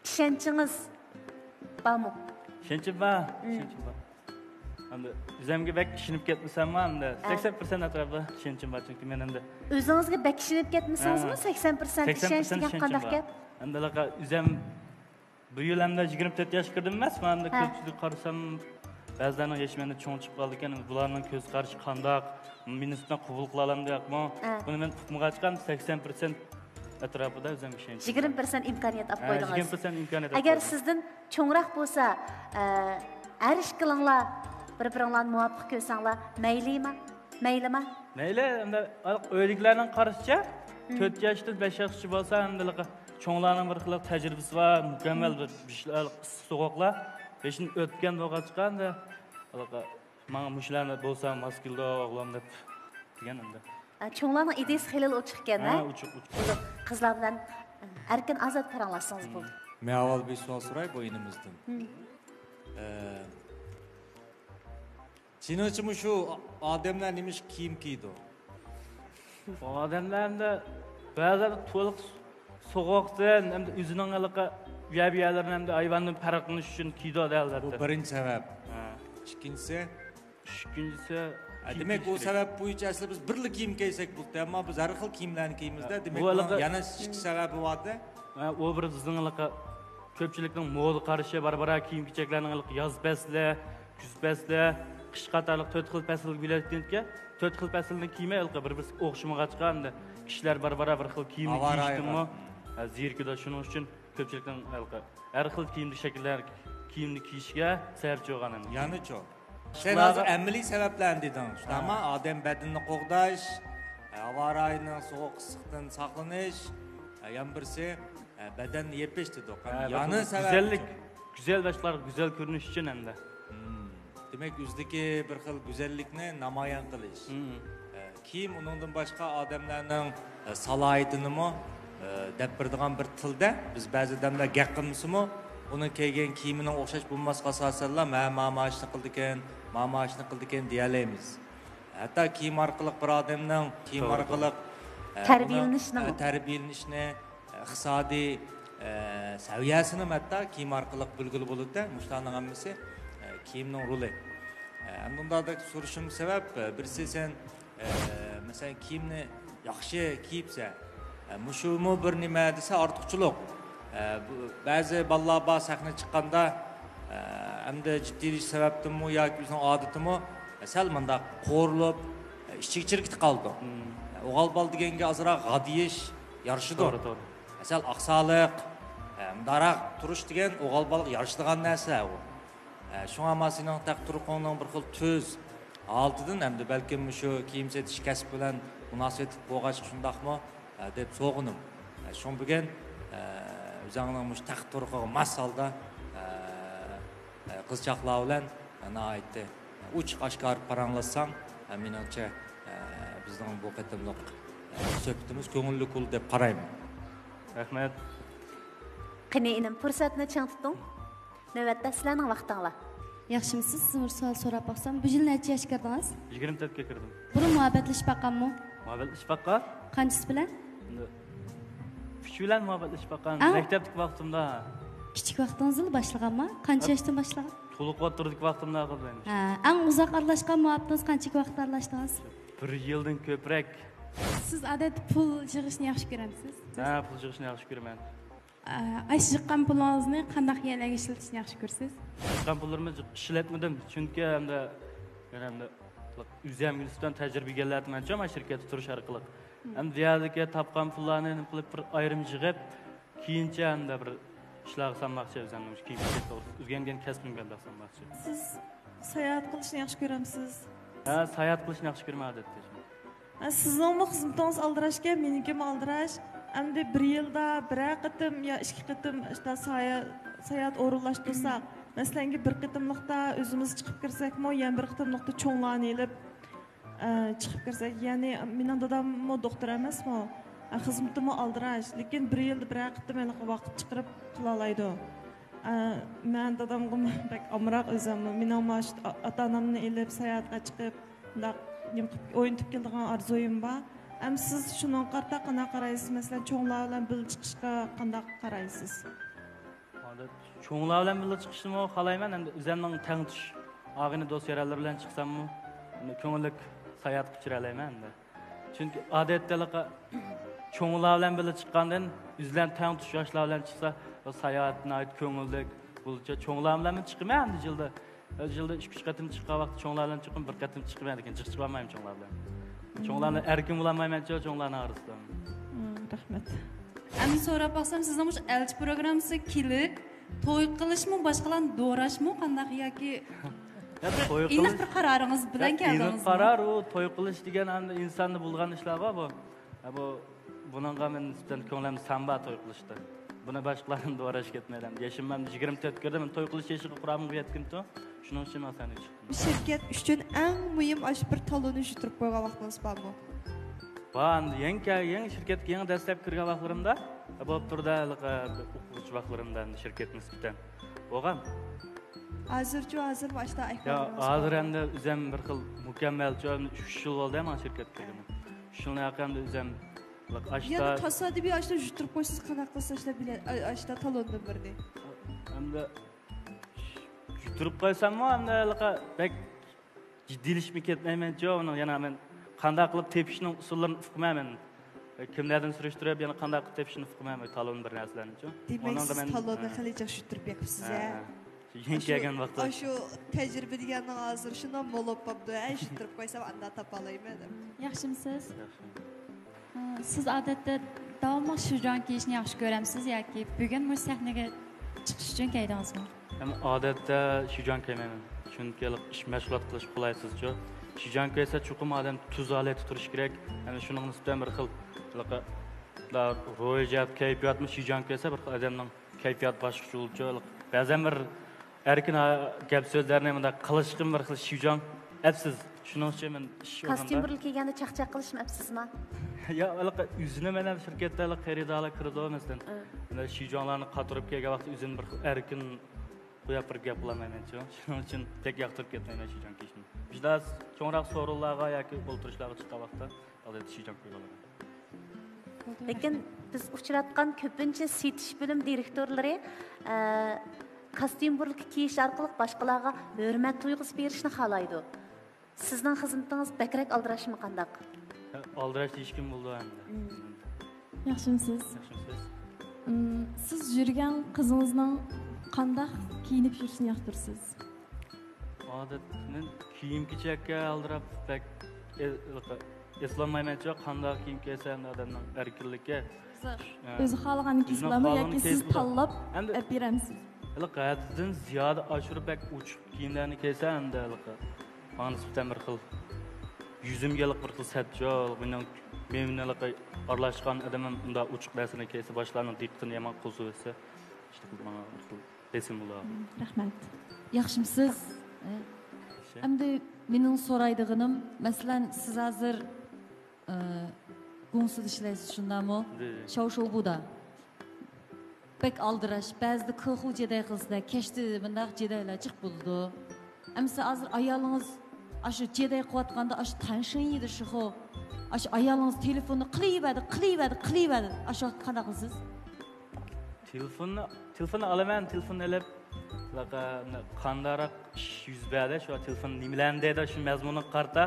ishonchingiz bormi? Ishonchim bor. Endi o'zimga bek ishinib ketmasam ham 80% atrofida ishonchim bor chunki men endi O'zingizga bek ishinib ketmasangizmi 80% ishonch degan qanday gap? Endi o'zim bu yil endi 24 yoshga kirdim emas, men endi ko'pchilik qarasam ba'zilarning yashmanda cho'ng chiqib qoldi ekan, bularning ko'z qarashi qandoq, meni ustidan qabul qila olamdi yo'qmi? Buni men tuqmaga chiqqan 80% atrofida o'zim ishonch. 20% imkoniyat olib qo'ydingiz. 20% imkoniyat. Agar sizdan cho'ngroq bo'lsa, har ish qilinglar, bir-biringlarni muvofiq ko'rsanglar, maylimi? Maylimi? Mayli, endi o'yliklarning qarashicha 4 yoshdan 5 yoshgacha bo'lsa, endi cho'nglarning bir xil tajribasi bor, mukammal bir ishlar, so'g'oqlar. Beshin o'tgan bo'lgan chiqqanda, menga mushlarni bo'lsa, maskilda o'g'lim deb degan endi. Cho'nglarning ideyasi xilil ochiq ekan-a? Ha, ochiq. Qizlar bilan erkin azod paranglashsangiz bu. Men avval bir savol so'ray bu inimizdan. Chinachimi shu odamlar nemish kiyim kiydi? Odamlarda ba'zan to'liq so'g'oqdan hamda o'zining uyab-uyalarini hamda hayvondan farq qilish uchun kiydi albatta. Bu birinchi sabab. Ikkinchisi demak o sabab bo'yicha asli biz birli kiyim kiysak bo'ldi, ammo biz har xil kiyimlarni kiymizda. Demak yana ikki sababi borda. O bir bizning ko'pchilikning moda qarashi barbara kiyim-kechaklarning yoz fasli, kuz fasli, qish qatorliq 4 xil fasl bo'layotganki, 4 xil faslni kiymay bir-bir o'xshamaga chiqqanda kishilar barbara bir xil kiyim kiyshdimi? Zirkida shuning uchun ko'pchilikning har xil kiyimni kiyishga sababchi bo'lgan endi. Ya'ni-chi sen hozir amaliy sabablarni deding. Shunami? Odam badanini qo'g'dash, havo rayini sovuq issiqdan saqlanish, yana birisi badanni yepish dedik. Yana sabab go'zal bashlar go'zal ko'rinish uchun endi. Demak, o'zidagi bir xil go'zallikni namoyon qilish. Kiyim uningdan boshqa odamlarning salohiyatini deb birdigan bir tilda biz ba'zi odamlar gap qilmasimi, uning kiygan kiyimining o'xshash bo'lmasga asosanlar ma'mashni qildi ekan, ma'mashni qildi ekan deya olamiz. Hatto kiyim orqali bir odamning kiyim orqali tarbiyalanishni, iqtisodiy saviyasini hatto kiyim orqali bilgili bo'ladi-da, mushlarning hammasi kiyimning roli. Bundada so'rashim sabab birisi sen masalan kiyimni yaxshi kiyibsa, mushumu bir nima desa ortiqchilik. Ba'zi bolalar bor sahna chiqqanda hamda jiddiy sababdimi yoki bizning odatimi sal menda qo'rilib, ichik-ichik qoldi. O'g'il bol deganga ozroq g'adiyish yarishidi. To'g'ri. Masal aqsoliq, daraq turish degan o'g'il bol yarishadigan narsa u. Shunga masining taqdirqonning bir xil tuz oltidan hamda balkim shu kiyim setish kasb bilan munosabat bo'lg'ach shundaqmi deb so'g'inim. Shu bugun o'zingning mush taqdirqoga masalda qizchaqlar bilan ana aytdi. Uch oshkor paranglasang, menimcha bizning bu qatimliq suhbatimiz ko'ngilli kul deb qarayman. Rahmat. Qani inim fursatni chang tuting. Navbatda sizlarning vaqtinglar. Yaxshimisiz? Sizdan bir savol so'rab baksam, bu yil necha yoshga kirdingiz? 24 ga kirdim. Buni muhabbatlashib baqqanmi? Muhabbatlashib baqqa? Qanchasi bilan? Kichik bilan muhabbatlashib baqqan. Maktablik vaqtimda. Kichik vaqtingizda boshlaganmi? Qancha yoshdan boshlagan? To'liq o'tirdik vaqtimda qildim. Eng uzoq aralashgan muhabbatingiz qancha vaqt aralashdingiz? 1 yildan ko'proq. Siz odatda pul yig'ishni yaxshi ko'ramsiz? Ha, pul yig'ishni yaxshi ko'raman. Aysh chiqqan pulingizni qanday yerlarga ishlatishni yaxshi ko'rasiz? Chiqqan pullarimni ishlatmadim, chunki hamda o'zim ustidan tajriba egallatmancha mana shirkatda turish orqali. Ham deyarli topgan pullarni nima qilib bir ayrim yig'ib, keyincha hamda bir ishlar qilmoqchi o'zimni keyincha o'zgargan kasbimga qilmoqchi. Siz sayohat qilishni yaxshi ko'ramsiz? Ha, sayohat qilishni yaxshi ko'raman odatda. Sizning xizmatingiz aldirashga, meniki aldirash. Endi 1 yilda bir qitim yo 2 qitim işte sayohat o'rinlashtirsak, masalan, bir qitimliqda o'zimiz chiqib kirsakmi, yana bir qitimliqda cho'nglarni elib chiqib kirsak, ya'ni mening dadammi doktor emasmi? Xizmatimni aldirash, lekin 1 yilda bir qitim vaqt chiqarib qila oladi. Men dadamga bek amroq o'zimni, mening ota-onamni elib sayohatga chiqib, o'yintib keladigan orzuyim bor. Siz shundan qanday qaraysiz? Masalan, cho'nglar bilan birga chiqishga qanday qaraysiz? Cho'nglar bilan birga chiqishni xohlayman, endi o'zimning tangtish ağını dosyalar bilen çıksam mı? Köngülük sayat geçirelim de. Çünkü adettelik çoğunlar bilen bile çıkandan üzlen tam tuş yaşlar bilen çıksa o sayatına ait köngülük bulunca çoğunlar bilen çıkmayan yılda. Yılda 3 katım çıkan vakti çoğunlar bilen çıkın bir katım çıkmayan diken çıkmamayım çoğunlar bilen. Çoğunlarla erkin bulamayım çoğunlarla ağrısın. Rahmet. Endi so'rab baksam sizning o'sha elchi programmasi kelib, to'y qilishmi, boshqalarni doğrashmi, qandaq yoki aniq bir qaroringiz bilan keldingizmi? Aniq qaror u to'y qilish degan endi insonni bulgan ishlar bu. Bu buningga men nisbatan ko'nglim samba to'y qilishdi. Buni boshqalarni doğrash ketmayman. Yashim men 24 kirdim, men to'y qilish yashiga quramga yetkindim. Shuning uchun men seni chiqdim. Şirket üçün eng mühim aş bir talonu juturib qo'ygan vaqtingiz bormi? Ben yeni şirketga yeni dastlab kirgan vaqtlarimda, bu turda o'quvchi vaqtlarimdan şirket nisbatan bo'lgan. Hozir başta Ya hozir endi o'zim bir xil mukammal joy 3 yil bo'ldi men şirketga. Shuni yaqinda o'zim ashta yana tasodifiy ashta juturib qo'ysiz qanaqa qilsa ishlar bilan ashta talondan birdi. Endi juturib qo'ysammi, endi bek jiddiylikmi ketmayman uni yana men qanday qilib tepishning usullarini uqmayman. Kimlardan surishtirib, yana qanday qilib tepishni uqmayman talon bir narsalarni-chi. Demak, siz talonni qilicha juturib beqsiz a. Kelgan vaqtda. Shu tajriba deganning hozir shundan bo'lib qopdi. Juturib qo'ysam anda topa olayman deb. Yaxshimisiz? Siz odatda davomli shu jon kiyishni yaxshi ko'ramsiz yoki bugun bu sahnaga chiqish uchun kiydingizmi? Men odatda shu jon kiymayman. Chunki ish mashg'ulot qilish qulaysizchi. Şijan kaysa chuqum adam tuz olati turish kerak. Ana shuning nisbatan bir xil ro'yjat kayfiyatmi shijan kaysa bir odamning kayfiyat boshqacha bo'ladi. Ba'zan bir erkin gap so'zlarni bunda qilishqim bir xil shijan apsiz. Shuning uchun men ish o'rnida kostyum burilib kelganda chaqchaq qilishmi apsizmi? Ya o'zini men ham shirkatda xaridalar kirdi masalan. Mana shijonlarni qatirib kelgan vaqt o'zini bir erkin qo'yib bir gap qilaman-chi. Shuning uchun pek yoqtirib ketmayman shijon kiyishni. Bizda cho'nroq so'rovlarga yoki o'ltirishlarga chiqqan vaqtda odatda shijon qo'yganlar. Lekin biz uchratgan ko'pincha setish bo'lim direktorlari kostyum burilib kiyish orqali boshqalarga hurmat tuyg'usi berishni xohlaydi. Sizning xizmatingiz bakrak aldirashmi qandaq? Aldirash hech kim bo'ldi endi. Yaxshimisiz? Yaxshimisiz. Siz yurgan qizingizning qandaq kiyinib yurishini yoqtirsiz? Odatda kiyim-kechakka aldirab bak eslolmayman-chi, qanday kiyim kiysam odamning erkinlikka o'zi xohlagan kiysizmi yoki siz tanlab beramsiz? Qayerdan ziyoda oshirib bak uchiq kiyimlarni kiysam endi mana nisbatan bir xil yuzimga bir xil satjol, men aralashgan odamim unda uchiq narsani kiysa boshlarning diqqatini yomon qo'zg'asa, işte mana bir xil resim bo'ladi. Rahmat. Yaxshimisiz? Endi mening so'raydiganim, masalan, siz hozir gumsuz ishlaysiz, shundami? Shov buda. Bek aldirash, ba'zida qilxu jeday qilsa, kechdi bundaq jedaylar chiq bo'ldi. Amsa hozir ayolingiz ashu jeday qilayotganda ashu tanshin yedi shu. Ashu ayolingiz telefonni qiliyverdi. Ashu qanaqa qilasiz? Telefonni olaman, telefonni olib qandaroq ish yuz berdi, shu telefon nimalarni dedi, shu mazmunni qarta,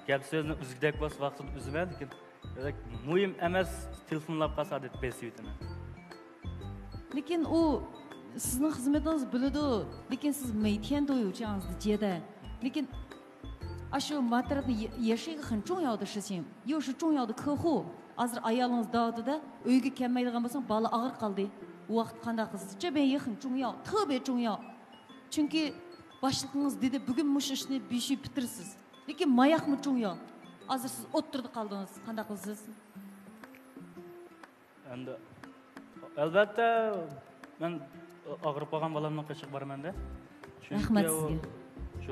gap so'zni uzgidek bo'lsa vaqtida uzman, lekin muhim emas telefonlab qolsa deb besiyotman. Lekin u sizning xizmatingiz biladi, lekin siz meytian doyuchangizni jeda. Lekin ashu materialni yashiga 很重要的事情，又是重要的客户。Hozir ayolingiz davdida uyga kelmaydigan bo'lsa, bola og'ir qoldi. Bu vaqt qanday qilasiz? 这边也很重要，特别重要。Chunki boshliqingiz dedi, bugun mush ishni beshib bitirsiz. Lekin mayaqmi 重要. Hozir siz o'tirib qoldingiz, qanday qilasiz? Endi albatta men og'rib qolgan bolamning qishiq bormanda. Rahmat sizga. Shu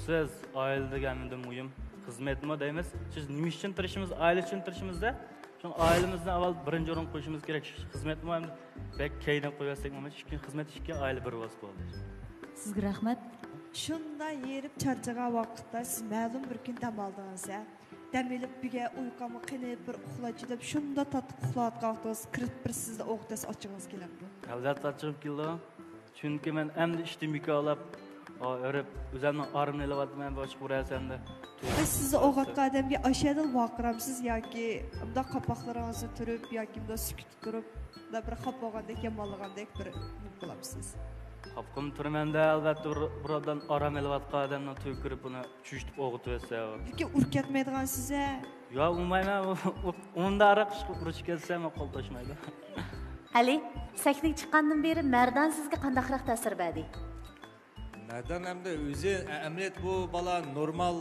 siz oila deganimda muhim xizmatmi deymiz. Siz nima uchun tirishimiz, oila uchun tirishimizda, shu oilamizni avval birinchi o'rin qo'yishimiz kerak. Xizmatmi endi bek keyin qo'yarsak bo'lmaydi. Chunki xizmat ishga oila bir vos bo'ldi. Sizga rahmat. Shunda yerib charchagan vaqtda siz ma'lum bir kun dam oldingiz. Demilib birga uyqamı qinib bir uxlachi deb shunda tatib uxlayotgan vaqtingiz kirib bir sizda o'qdas ochingiz keladi. Albatta ochib keldi. Chunki men endi ishni mukolab Örüp, üzerinden arın ele vardı, ben başka buraya sende. Siz oğatqa adamga aşağıdan vaqıramsız yoki bunda qapaqlarınızı turib yoki bunda sukut qurib, bunda bir xap olgandek, yamanlagandek bir nima qilamsiz? Qapqım turmanda albatta buradan aram ele vardı adamdan to'y ko'rib buni chushitib o'g'itib etsa. Lekin urkatmaydigan size. Yo, umumayman, unda araq chiqib urush kelsa, men qo'l toshmaydi. Ali, sahnaga chiqqandan beri Mardan sizga qandaqroq ta'sir berdi? Nereden hem de özü emniyet bu bala normal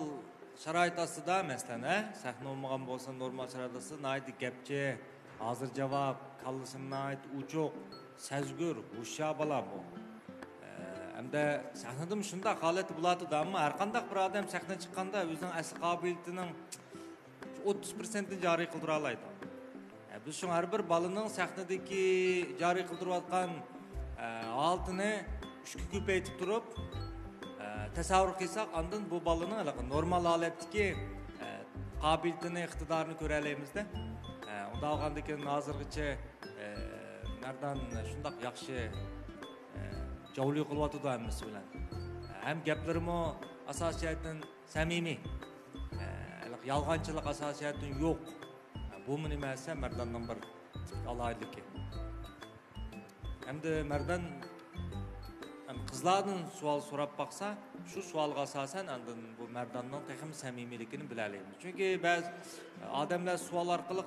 şarait aslında mesela sahne olmagan bolsa normal şarait aslında naydi gepçe hazır cevap kallısın nayt uçuk sezgür uşa bala bu hem de sahnede şunda halet buladı da ama her kandak bir adam sahne çıkkanda özünün asıl kabiliyetinin 30%'ni cari kıldıra alaydı. Biz şu her bir balının sahnedeki cari kıldırıvatkan altını üçkü köpeytip durup tasavvur qilsak, ondan bu balının normal holatdagi qobiliyatini, iqtidorni ko'ralaymiz-da. Unda olgandan keyin hozirgacha nardan shundoq yaxshi javli qilyotdi hammasi bilan. Ham gaplarimo asosiyatan samimiy. Yolg'onchilik asosiyatan yo'q. Bu nima esa Mardanning bir alohidligi. Hamda Mardan qizlardan savol so'rab baqsa, shu savolga asosan andın bu Mardanning texim samimiyligini bilalaymiz. Chunki ba'zi odamlar savol orqali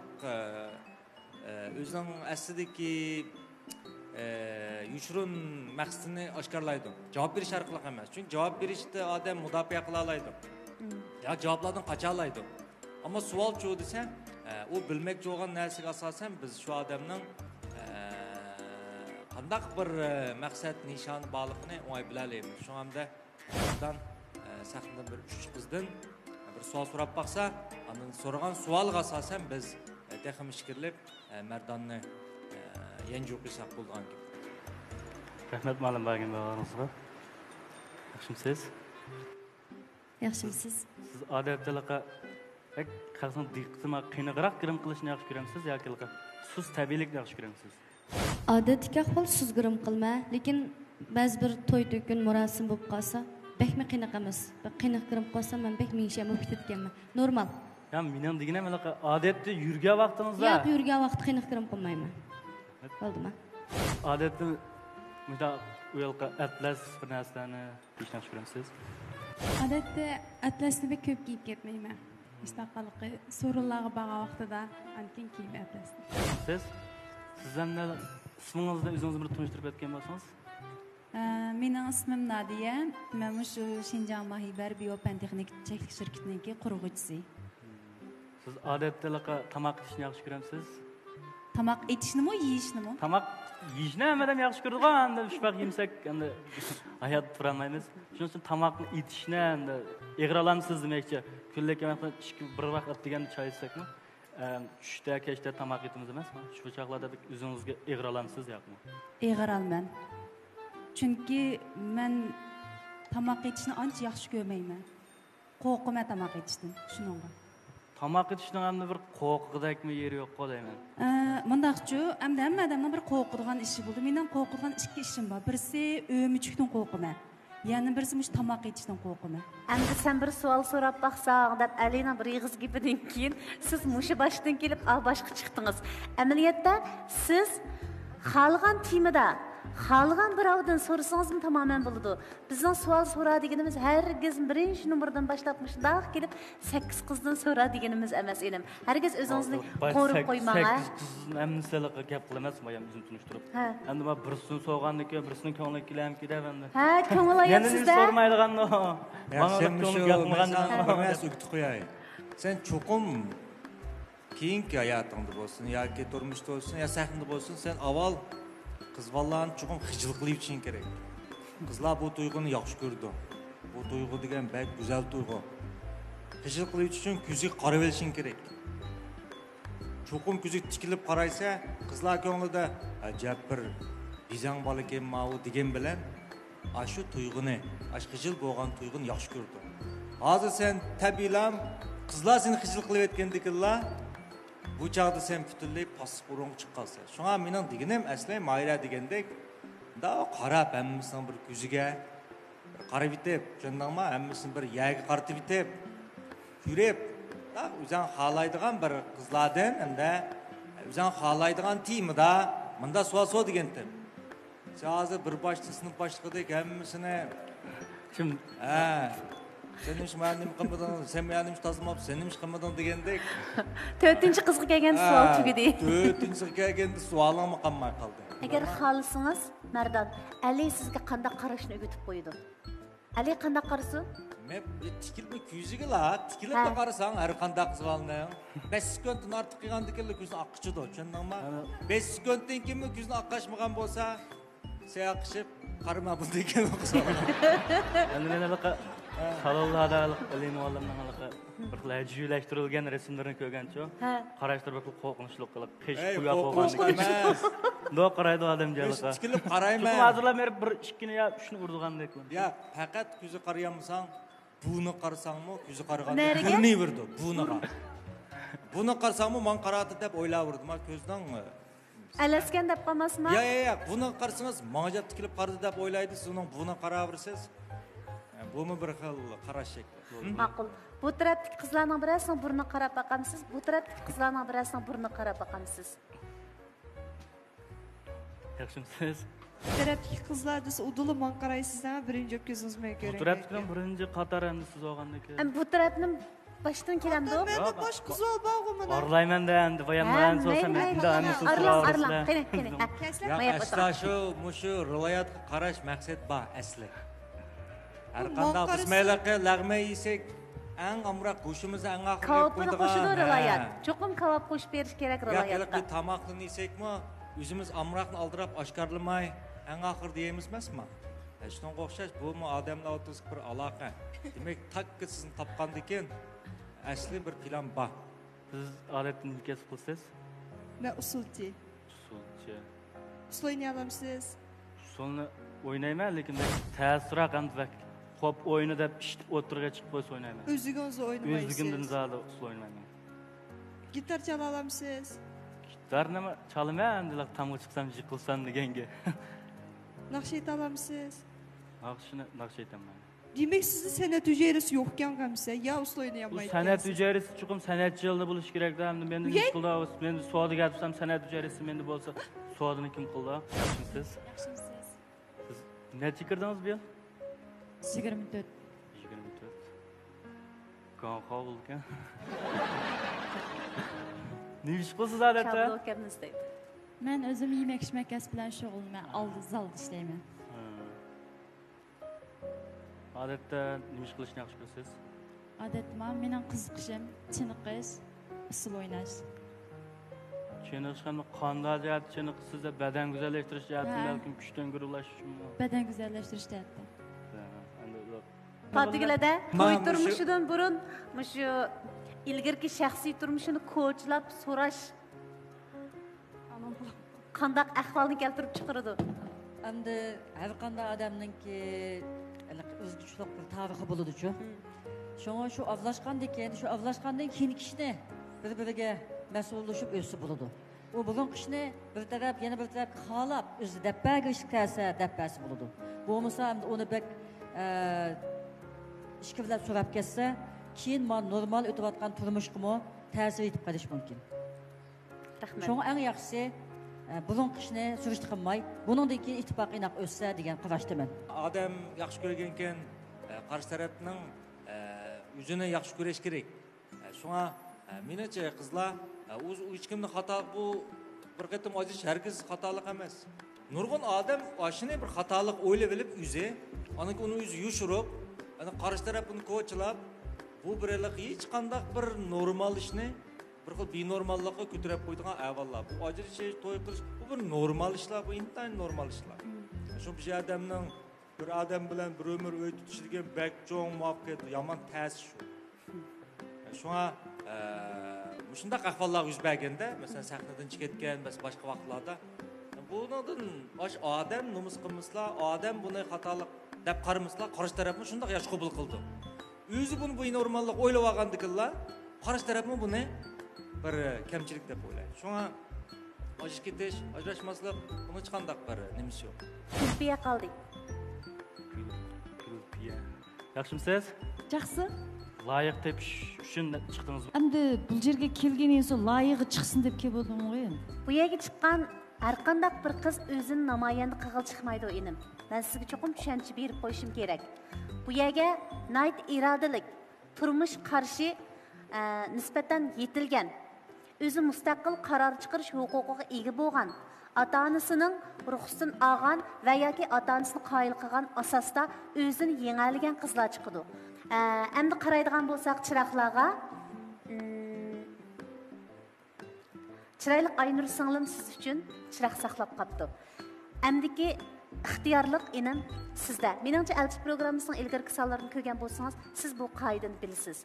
o'zining aslidagi yushurun maqsadini oshkorlaydi. Javob berish orqali emas. Chunki javob berishda odam mudofaa qila oladi. Ya javoblardan qocha oladi. Ammo savol-chi desa, u bilmoqchi bo'lgan narsaga asosan biz shu odamning qandaq bir maqsad nishon baliqni o'y bilalaymiz. Shu hamda bundan sahnada bir 3 qizdan bir savol so'rab baqsa, undan so'ragan savolga asosan biz texim ishkirlib Mardanni yangi o'qisak bo'lgan gibi. Rahmat ma'lum bo'lgan bo'g'ingizga. Yaxshimisiz? Yaxshimisiz? Siz odatdalikqa qasam diqqatimga qiyinroq kirim qilishni yaxshi ko'ramsiz yoki siz tabiiylikni yaxshi ko'ramsiz? Odatdagi ahvol suzgirim qilma, lekin ba'zi bir to'y to'kin murosim bo'lib qolsa, bekmi qiynaq emas. Qiynaq kirib qolsa, men bek mingsham bo'lib ketganman. Normal. Ya mening deganim odatda yurgan vaqtingizda. Yo'q, yurgan vaqt qiynaq kirib qolmayman. Bo'ldimi? Odatda bunda uyalqa atlas bir narsalarni yaxshi ko'ramsiz? Odatda atlasni bir ko'p kiyib ketmayman. İstaqalıqı sorularga bağa vaqtida ankin kiyib atlasni. Sizden de ismingizni o'zingiz bir tanishtirib o'tgan bo'lsangiz? Mening ismim Nadiya. Men shu Shinjang Mahibar Biopentexnik cheklik shirkatining qurg'uvchisi. Siz odatda tamoq yeyishni yaxshi ko'ramsiz? Tamoq yetishnimi, yeyishnimi? Tamoq yeyishni hammadan yaxshi ko'radigan, endi shubha yemasak, endi hayot turolmaymiz. Shuning uchun tamoqni yetishni endi eg'ralamsiz demoqchi. Kunlik bir vaqt degan choy ichsakmi? Tushda, kechda tamoq yetimiz emasmi? Shu chaqlarda o'zingizga eg'ralamsiz yo'qmi? Eg'ralman. Chunki men tamoq yetishni ancha yaxshi ko'rmayman. Qo'rqaman tamoq yetishdan, shuningga. Tamoq yetishning ham bir qo'rqidakmi yeri yo'q-ku deyman. Mundaqchi, hamma odamning bir qo'rqadigan ishi bo'ldi. Mening qo'rqadigan ikki ishim bor. Birisi o'müchlikdan qo'rqaman. Yani birisi mush tamoq yetishdan qo'rqaman. Endi sen bir savol so'rab baqsang deb Alina bir yig'iz gibidan keyin siz mushi boshdan kelib boshqa chiqdingiz. Amaliyotda siz xalqan timida xalqan birovdan so'rasangiz tamamen bo'ladi. Bizning savol so'radiganimiz hergiz birinchi nomerdan boshlab shundoq kelib 8 qizdan so'radiganimiz emas edim. Hergiz o'zingizni qo'rib qo'ymang. 8 qizning hammasini gap qilamasmi, ham o'zim tunishtirib. Endi men birisini so'rgandan keyin birisini ko'ngli kelam kedam endi. Ha, ko'nglayapsiz-da. Meni sormaydiganni. Sen ko'ngli gapmagandan emas, o'qitib qo'yay. Sen cho'qim keyingi hayotingda bo'lsin yoki turmushda bo'lsin, yo sahnada bo'lsin, sen avval qizlarni cho'qim xijil qilib yetishing kerak. Qizlar bu tuyg'uni yaxshi ko'rdi. Bu tuyg'u degan bak go'zal tuyg'u. Xijil qilib yetish uchun ko'ziga qarab olishing kerak. Cho'qim ko'ziga tikilib qaraysa, qizlar ko'nglida ajab bir bizang bola ekanmi u degan bilan shu tuyg'uni, xijil bo'lgan tuyg'uni yaxshi ko'rdi. Hozir sen tabiiylam qizlar seni xijil qilib aytgandikilar bu chaqda sen butunlay pasib urung chiqqansan. Shunga mening deganim asli Mayra degandek da qarab hammasining bir ko'ziga qarab etib, tushundingmi? Hammasini bir yaga qaratib etib, yurib, o'zing xohlaydigan bir qizlardan hamda o'zing xohlaydigan timida bunda suv degandim. Hozir bir boshli sinf boshlig'idek hammasini kim sen nima ma'nim qilmading, sen ma'nim tozmabsan, sen nima qilmading degandek. 4-qizga kelgan savol tugadi. 4-qizga kelganda savolim qolmay qoldi. Agar xohlasangiz, Mardan, Ali sizga qanday qarashni o'rgatib qo'ydi? Ali qanday qarasin? Men tikilib ko'ziga tikilib qarasang, har qanday qizg'alni 5 sekunddan ortiq qilgandan ko'zni oqqichidi, tushundingmi? 5 sekunddan keyin ko'zni oqqashmagan bo'lsa, sen oqishib qarama bunday ekan o'qisan. Endi men anaqa salonlarda Ali muallimning anaqa bir xil juyulashtirilgan rasmlarini ko'rgancha, qarashtirib bir qo'rqinchli qilib, qish quya qo'ygan. Do qaraydi odam jalqa. Tikilib qarayman. Hozirlar berib bir ikkini yo uchni urdigandek. Yo'q, faqat ko'zi qarayamsan, buni qarasangmi, ko'zi qaraganda ko'rinaverdi buniga. Buni qarsangmi, men qaradi deb o'ylaverdim, ko'zdan Alasgan deb qolmasmi? Yo'q, buni qarsangiz, menga tikilib qaradi deb o'ylaydi, siz uning buni qaraversiz. Bu mu bir xil qarash shakli? Ma'qul. Bu tarafdagi qizlarning birasining burnini qarab baqamsiz, bu tarafdagi qizlarning birasining burnini qarab baqamsiz. Yaxshimisiz? Tarafdagi qizlar desa, uduli man qaraysizdan birinchi ko'zingizga ko'ring. Bu tarafdan birinchi qator endi siz olgandek. Bu tarafning boshdan kelamdi. Men bosh qiz ol bog'imni. Orlayman-da endi voyaman so'sam endi hammasini Arlan. Asla shu rivoyatga qarash maqsad bor asli. Har qanday qismaylarga lag'may yesak, eng amroq go'shimizni eng oxirga qo'ydigan. Kavobni qo'shidi rivoyat. Cho'qim kavob qo'shib berish kerak rivoyatga. Yo'q, tomoqni yeysakmi, o'zimiz amroqni aldirab oshkorlamay eng oxir deymiz emasmi? Shunga o'xshash bu odamlar o'rtasida bir aloqa. Demak, takka sizni topgandan keyin asli bir plan bor. Siz odatni kasb qilsiz? Men usulchi. Usulchi. Usul o'ynay olamsiz? Usulni o'ynayman, lekin ta'sirroq hamda xo'p o'yini deb ishib o'tirga chiqib qo'ysa o'ynayman. O'zingiz o'ynamaysiz. O'zligimdan zali usul o'ynayman. Gitar chala olamsiz? Gitar nima chalaman, endi tamga chiqsam yiqilsam deganga. Naqsh ayta olamsiz? Naqsh aytaman. Demak, sizni san'at hujayrasi yo'qkan qamsa, ya usul o'ynay olmaysiz. San'at hujayrasi chuqum san'atchi yilda bo'lish kerak-da. Endi men nima qildim? Men savdoga gapsam san'at hujayrasi menda bo'lsa, savdoni kim qildi? Yaxshimisiz? Yaxshimisiz. Siz necha kirdingiz bu yil? 24. 24. Qanqa bo'lgan? Nima ish qilsiz odatda? Men o'zim yemak-ichmak kasb bilan shug'ullanaman. Oldi zalda ishlayman. Odatda nima ish qilishni yaxshi ko'rasiz? Odatda mening qiziqishim chiniqish, usul o'ynash. Chiniqish ham qanday jihat chiniqsiz, badan go'zallashtirish jihatdan balkim kuchdan guruhlash uchunmi? Badan go'zallashtirish jihatdan. Fatihlarda to'y turmushidan burun shu ilgirki shaxsiy turmushini ko'chlab so'rash qanday ahvolni keltirib chiqaradi. Endi har qanday odamningki o'zguchilik bir tarixi bo'ladi-ku. Shunga shu avlashgandan keyin kishini bir-biriga mas'ullashib o'sib bo'ladi. U bugun qishni bir taraf yana bir taraf xohlab o'zi dabbaga ish qilsa dabbasi bo'ladi. Bo'lmasa endi uni bek ishga bilan so'rab ketsa, keyin men normal o'tayotgan turmushimga ta'sir etib qolish mumkin. Rahmat. Shunga eng yaxshisi bugun qishni surishti qilmay, buningdan keyin ittifoq inoq o'ssa degan qarashdaman. Odam yaxshi ko'rgan ekan, qarshi tarafning o'zini yaxshi ko'rish kerak. Shunga menimcha qizlar o'z hech kimni xato bu bir qatim ojiz hargiz xatolik emas. Nurg'un odam oshini bir xatolik o'ylab bilib o'zi, uni o'zi yushirib, ana qarshi tarafini ko'chlab, bu birlik hech qanday bir normal ishni bir xil benormallikqa ko'tarib qo'ydigan avvallar. Bu ajrashish, to'y qilish bu bir normal ishlar, bu intayin normal ishlar. Shu bir odamning bir odam bilan bir umr o'y tutish degan bak cho'ng muvaffaqiyat yomon ta'sir shu. Shunga shunday ahvollar yuz berganda, masalan sahnadan chiqayotgan, boshqa vaqtlarda bundan odam nomus qilmaslar, odam buni xatolik deb qaramaslar, qarshi tarafni shunday yaxshi qabul qildi. O'zi buni bu normallik o'ylab olgandikinlar, qarshi tarafni buni bir kamchilik deb o'ylaydi. Shunga ojiz ketish, ajrashmaslik buni hech qanday bir nimasi yo'q. Kulbiya qoldik. Gulpiya. Yaxshimisiz? Жақсы. Loyiq tepish uchun chiqdingizmi? Endi bu yerga kelgandan so'ng loyig'i chiqsin deb keldim qo'y endi. Bu yerga chiqqan har qanday bir qiz o'zini namoyanda qilg'il chiqmaydi inim. Men sizga cho'qim tushuncha berib qo'yishim kerak. Bu yerga nayt irodalik, turmush qarshi nisbatan yetilgan, o'zi mustaqil qaror chiqarish huquqiga ega bo'lgan, ota-onasining ruxsatini olgan va yoki ota-onasini qoyil qilgan asosda o'zini yengilgan qizlar chiqadi. Endi qaraydigan bo'lsak chiroqlarga, chiroyli Aynur singlim siz uchun chiroq saqlab qopti. Emdiki ixtiyorlik inim sizda. Meningcha elchi programmasining ilgirki sonlarini ko'rgan bo'lsangiz, siz bu qoidani bilasiz.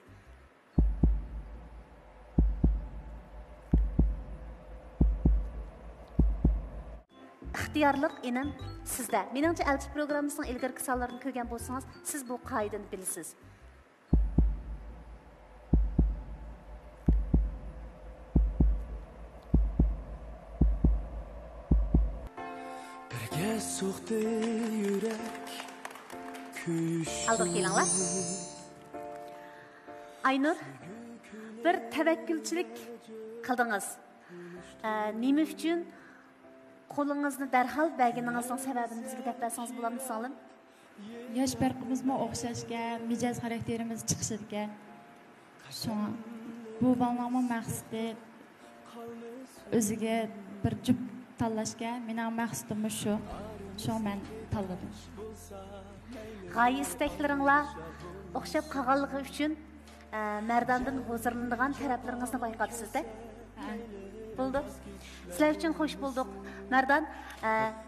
İxtiyorlik inim sizda. Meningcha elchi programmasining ilgirki sonlarini ko'rgan bo'lsangiz, siz bu qoidani bilasiz. So'xdi yurak Aldık kelinglar. Aynur, bir tavakkülchilik qildingiz. Nima uchun qo'lingizni darhol berganingizning sababini bizga deb bersangiz bo'ladimi singlim? Yosh farqimizmi o'xshashga, mijoz xarakterimiz chiqishiga. Shunga bu ballamning maqsadi o'ziga bir jup tanlashga, mening maqsadim shu. Şu ben tanladım. G'oya istaklaringlar o'xshab qolganligi uchun Merdandan huzurlanadigan taraflaringizni bayqabsiz-da? Bo'ldi. Sizlar uchun xush bo'ldik. Merdan,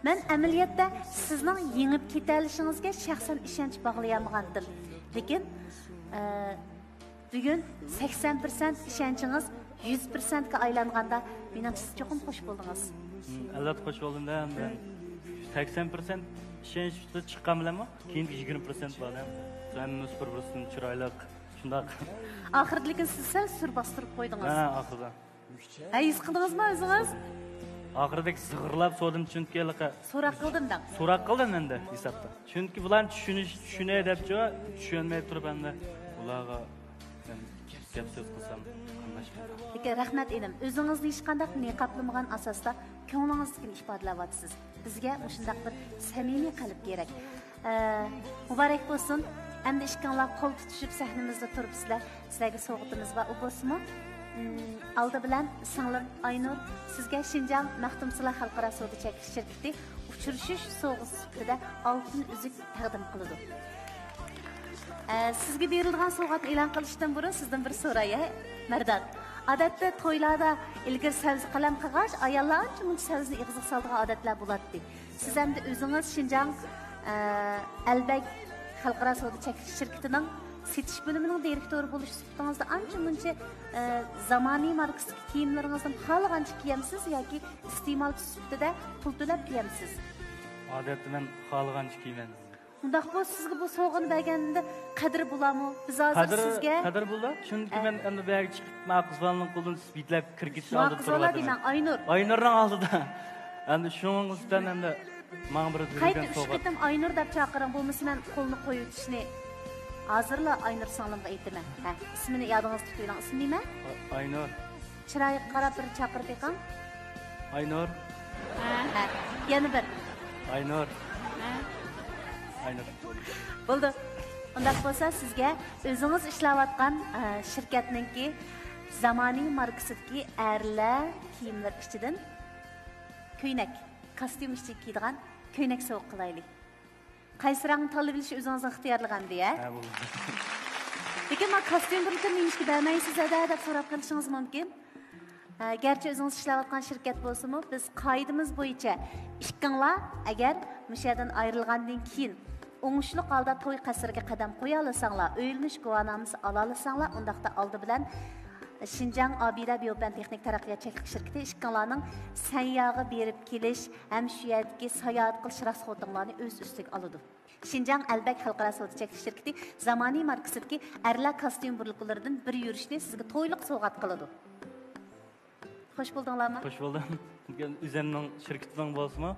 men amaliyotda sizning yengib ketalishingizga shaxsan ishonch bog'layolmagandim. Lekin bugun 80% ishonchingiz 100% ga aylanganda mening siz cho'qim xush bo'ldingiz. Albatta xush bo'ldim-da. 80% ishonchda chiqqan bilanmi? Keyingi 20% bor. Sen bir chiroyli shundoq. Oxirida lekin siz sal sur bostirib qo'ydingiz. Ha, oxirida. His qildingizmi o'zingiz? Oxirida sig'irlab so'dim chunki so'roq qildim-da. So'roq qildim endi hisobda. Chunki bular tushunay deb-chi, tushunmay turib endi ularga gap so'z qilsam qanday? Lekin rahmat edim. O'zingizni hech qanday niqoblamagan asosda ko'nglingizni ifodalayapsiz. Bizga shunday bir samimiy qalb kerak. Muborak bo'lsin. Endi ishkanlar qo'l tutishib sahnamizda turibsizlar. Sizlarga sovg'atimiz va u bo'lsinmi? Aldı bilan singlim Aynur sizga Şinjan Maxtumsular xalqaro savdo chekish shirkati uchrashish sovg'asi sifatida oltin uzuk taqdim qiladi. Sizga berilgan sovg'at e'lon qilishdan burun sizdan bir so'ray, Merdan. Odatda to'ylarda ilgir savzi qalam qilgach, ayollar ancha savzni ig'ziga soladigan odatlar bo'ladi. Siz endi o'zingiz Şinjan Albek xalqaro savdo chekish shirkatining setish bo'limining direktori bo'lish sifatingizda ancha-muncha zamoniy markasdagi kiyimlaringizni xohlagancha kiyamsiz yoki iste'molchi sifatida pul to'lab kiyamsiz? Odatda men xohlagancha kiyman. Undaq bu sizga bu sovg'ani berganda qadr bo'ladimi? Biz hozir sizga qadr bo'ladi. Chunki men endi bu yerga chiqib maqsvanning qo'ldan bitlab kirgich oldi turibman. Deyman Aynur. Aynurning oldida. Endi shuning ustidan endi men bir qayta uch qitim Aynur deb chaqiring, bo'lmasa men qo'lni qo'yib o'tishni hozirla Aynur singlimga aytaman. Ha, ismini yodingizda tuting. Ismi nima? Aynur. Chiroyiga qarab bir chaqirib eqing. Aynur. Ha, yana bir. Aynur. Aynur. Bo'ldi. Undaq bo'lsa sizga o'zingiz ishlayotgan shirkatningki zamoniy markasidagi erlar kiyimlar ichidan ko'ynak, kostyum ichida kiyadigan ko'ynak sovg'a qilaylik. Qaysi rangni tanlab olish o'zingizning ixtiyorligingda-ya. Ha, bo'ldi. Lekin men kostyum bilan neyishga bermaysiz-da deb so'rab qolishingiz mumkin. Gerçi o'zingiz ishlayotgan shirkat bo'lsa-mu, biz qoidamiz bo'yicha ishqinglar agar mushadan ayrilgandan keyin o'ngishli holda to'y qasriga qadam qo'ya olsanglar, o'yilmish guvohnomasi ola olsanglar, undaqda oldi bilan Şinjan Abida Biopan Texnik Taraqqiyot chekligi shirkati ishqinglarning sayyoga berib kelish ham shu yerdagi sayohat qilish rasxotinglarni o'z ustiga oladi. Şinjan Albek xalqaro savdo chekish shirkati zamoniy markasidagi erlar kostyum burliqlaridan bir yurishni sizga to'yliq sovg'at qiladi. Xo'sh bo'ldinglarmi? Xo'sh bo'ldim. O'zimning shirkatim bo'lsa-mu,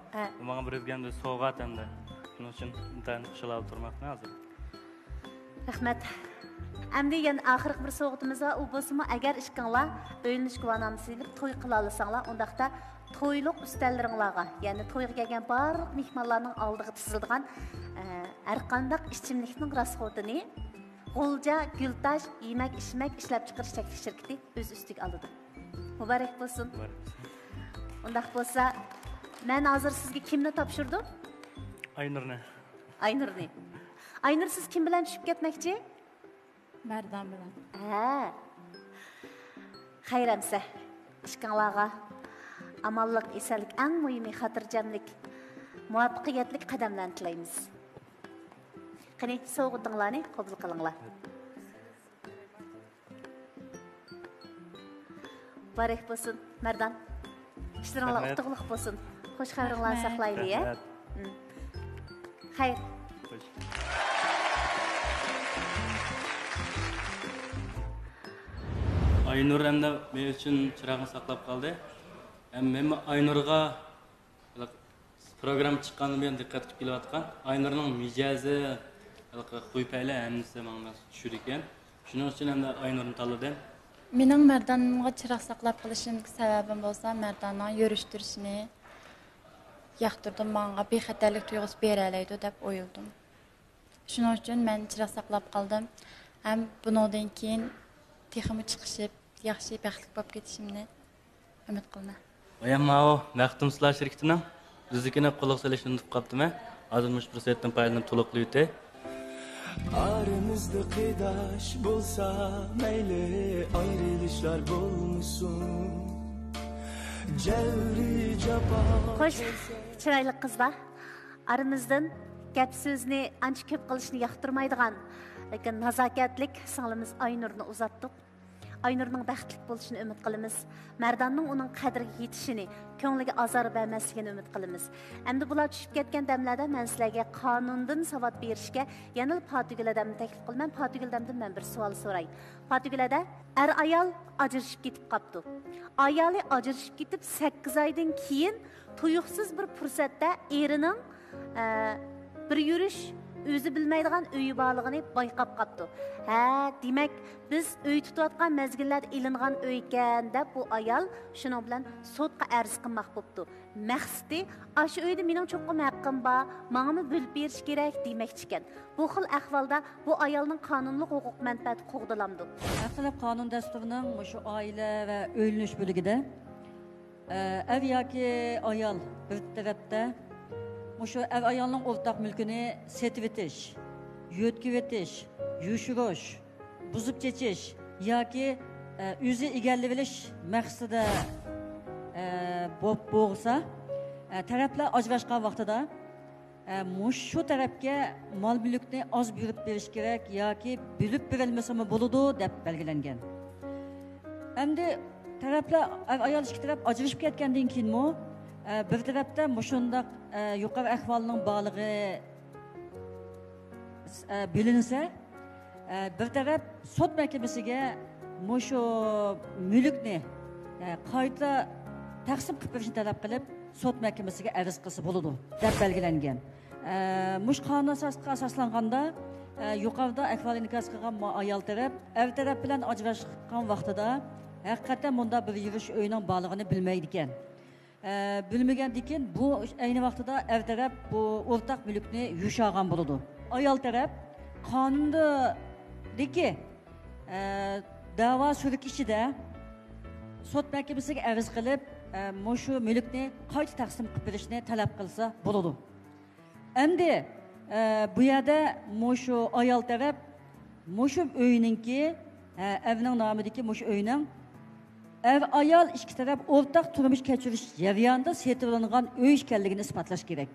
menga berilgan sovg'at endi. Shuning uchun intan xushal turmoqman hozir. Rahmat. Әмді ен ақырық бір соғытымызға у болсымы, әгер ішкіңла өйлініш куанамысы еліп той қылалысаңла, ондақта тойлық үстәлдеріңлаға, яғни тойға келген барлық мехманларның алдығы тізілдіған әрқандақ ішчімліктің расходыны Ғолжа, Гүлташ, емәк, ішмәк, ішләп чықырыш тәклік шіркеті өз үстік алыды. Mübarek болсын. Ондақ болса, мен азыр сізге кімні тапшырдым? Aynurni. Aynurni. Aynur, siz kim bilen düşüp ketmekçi? Merdan bilen. Xayramsa, işkanlarga amallık, esenlik, en mühimi hatırcamlık, muvaffaqiyatlik qadamlarni tilaymiz. Qani, soğuqtinglarni qabul qilinglar. Barek bo'lsin, Merdan. İşleringlar utuqliq bo'lsin. Xo'sh xabaringlarni saqlaylik, ya. Xayr. Aynur hem de benim için çırağını saklap kaldı. Hem Aynur'a program çıkanı ben dikkat edip atkan. Aynur'un micazı, kuypayla hemisi bana düşürüken. Şunun için hem de Aynur'un tanıdım. Mening Merdan'a çıraq saklap qilishim sebebim bolsa, Merdan'la yürüştürüşünü yaxtırdım, bana bir xatarlik tuyğusu berəlaydı dep oyuldum. Şunun için men çıraq saklap qaldım. Hem bundan keyin teximi chiqishib, yaxshi baxtli bo'lib ketishimni umid qilaman. Oyamma o Məxtumsuzlar şirketinin düzlükine qulaq salışını unutub qaptım. Azılmış fürsətdən paylanıb tuluqluydu. Aramızda kıydaş bulsa meyli ayrılışlar bulmuşsun. Cevri capa. Xoş, chiroyli qizlar. Aramızdan gap so'zni ancha ko'p qilishni yoqtirmaydigan, lekin nazokatlik singlimiz Aynurni uzatdik. Aynurning baxtli bo'lishini umid qilamiz. Merdanning uning qadriga yetishini, ko'ngliga azor bermasligini umid qilamiz. Endi bular tushib ketgan damlarda men sizlarga qonundan savod berishga yana Portugaliyadamni taklif qilaman. Portugaliyadamdan men bir savol so'ray. Portugaliyada ayol ajrashib ketib qopti. Ayoli ajrashib ketib 8 oydan keyin tuyuqsiz bir fursatda erining bir yurish o'zi bilmaydigan uyi borligini bayqab qopti. Demak, biz uy tutayotgan mezgillarda ilingan uy ekan deb bu ayol shuning bilan sudga arz qilmoq bo'pti. Maqsadi, shu uyda mening cho'qqim haqqim bor, menga bo'lib berish kerak demoqchi ekan. Bu xil ahvolda bu ayolning qonunli huquq manfaati qo'g'dilamdi. Aqlab qonun dasturining shu oila va o'ylanish bo'ligida ev yoki ayol bir tarafda şu ev ayolning o'rtaq mulkini setib etish, yo'tkib etish, yushirish, buzib kechish yoki o'zi egallab olish maqsadida bo'lsa, taraflar ajrashgan vaqtida shu tarafga mol mulkni oz berib berish kerak yoki bo'lib berilmasa bo'ladi deb belgilangan. Endi taraflar ayol ikki taraf ajrashib ketgandan keyinmi bir tarafda shundoq yuqori ahvolning borligi bilinsa, bir taraf sud mahkamasiga shu mulkni qayta taqsim qilib berishni talab qilib, sud mahkamasiga arz qilsa bo'ladi deb belgilangan. Mush qonun asoslanganda yuqorida ahvol inkas qilgan ayol taraf, er taraf bilan ajrashgan vaqtida haqiqatan bunda bir yurish uyning borligini bilmaydi ekan. Bilmegandan keyin bu ayni vaqtida er taraf bu o'rtaq mulkni yushagan bo'ladi. Ayol taraf qonundagi da'vo surik ichida sud mahkamasiga arz qilib, shu mulkni qayta taqsim qilib berishni talab qilsa bo'ladi. Endi bu yerda shu ayol taraf shu uyninki evning nomidagi shu uyning ev ayol ikki taraf o'rtaq turmush kechirish jarayonida setib olingan uy ekanligini isbotlash kerak.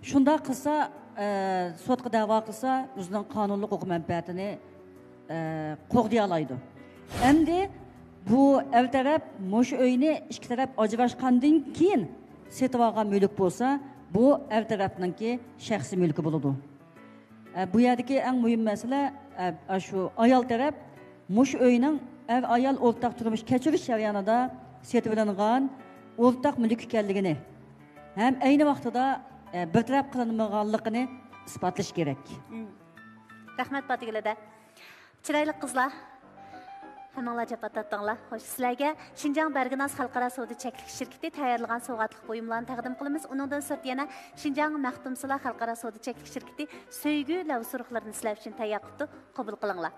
Shunda qilsa, sudga da'vo qilsa, o'zining qonunli huquq manfaatini qo'g'day oladi. Endi bu ev taraf shu uyni ikki taraf ajrashgandan keyin setib olgan mulk bo'lsa, bu ev tarafninki shaxsiy mulki bo'ladi. Bu yerdagi eng muhim masala shu ayol taraf shu uyning ev ayol o'rtaq turmush kechirish jarayonida setib olingan o'rtaq mulk ekanligini ham ayni vaqtida bir taraf qilinmaganligini isbotlash kerak. Rahmat Batigilada. Chiroyli qizlar. Hammanglar javob tatdinglar. Xo'sh, sizlarga Xinjiang Bergnaz Xalqaro savdo cheklik shirkati tayyorlagan sovg'atlik buyumlarni taqdim qilamiz. Uningdan sirt yana Xinjiang Maxtumsizlar Xalqaro savdo cheklik shirkati so'ygu lavsuruqlarini sizlar uchun tayyor qildi. Qabul qilinglar.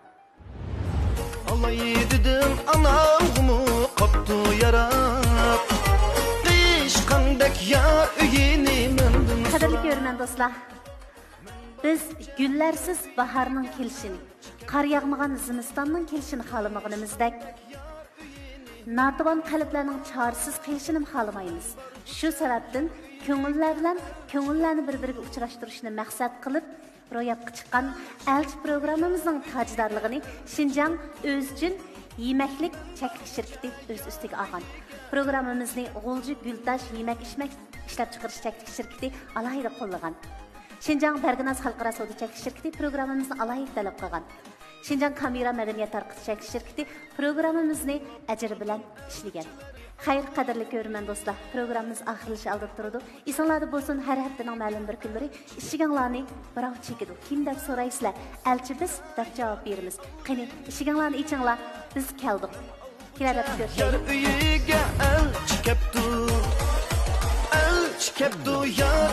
Alay dedim anamı kaptı yarab. Qishqandek yar uyini mendim. Qadrli ko'rman do'stlar. Biz gullarsiz bahorning kelishini, qar yağmagan zimistonning kelishini xolamaganimizdek, nardivan qalblarning chorsiz qilishini xolamaymiz. Shu sababdan ko'ngillar bilan ko'ngillarni bir-biriga uchrashtirishni maqsad qilib ro'yobga chiqqan elchi programmamizning tajdorligini Xinjiang o'z uchun yemaklik cheklik shirkati o'z ustiga olgan. Programmamizni G'ulji Gultash yemak ishlab chiqarish cheklik shirkati alohida qo'llagan. Xinjiang Bergnaz Xalqaro savdo cheklik shirkati programmamizni alohida talab qilgan. Xinjiang Kamera madaniyat tarqatish cheklik shirkati programmamizni ajr bilan ishlagan. Xayr, qadrli ko'rman do'stlar, programmamiz oxirlashi oldi turadi. Esinglarda bo'lsin, har haftaning ma'lum bir kunlari ishiginglarni birov chekidi. Kim deb so'raysizlar? Elchi biz deb javob beramiz. Qani, ishiginglarni ichinglar, biz keldik. Keladi ko'rishaylik. Yar uyiga elchi keptu. Elchi keptu yar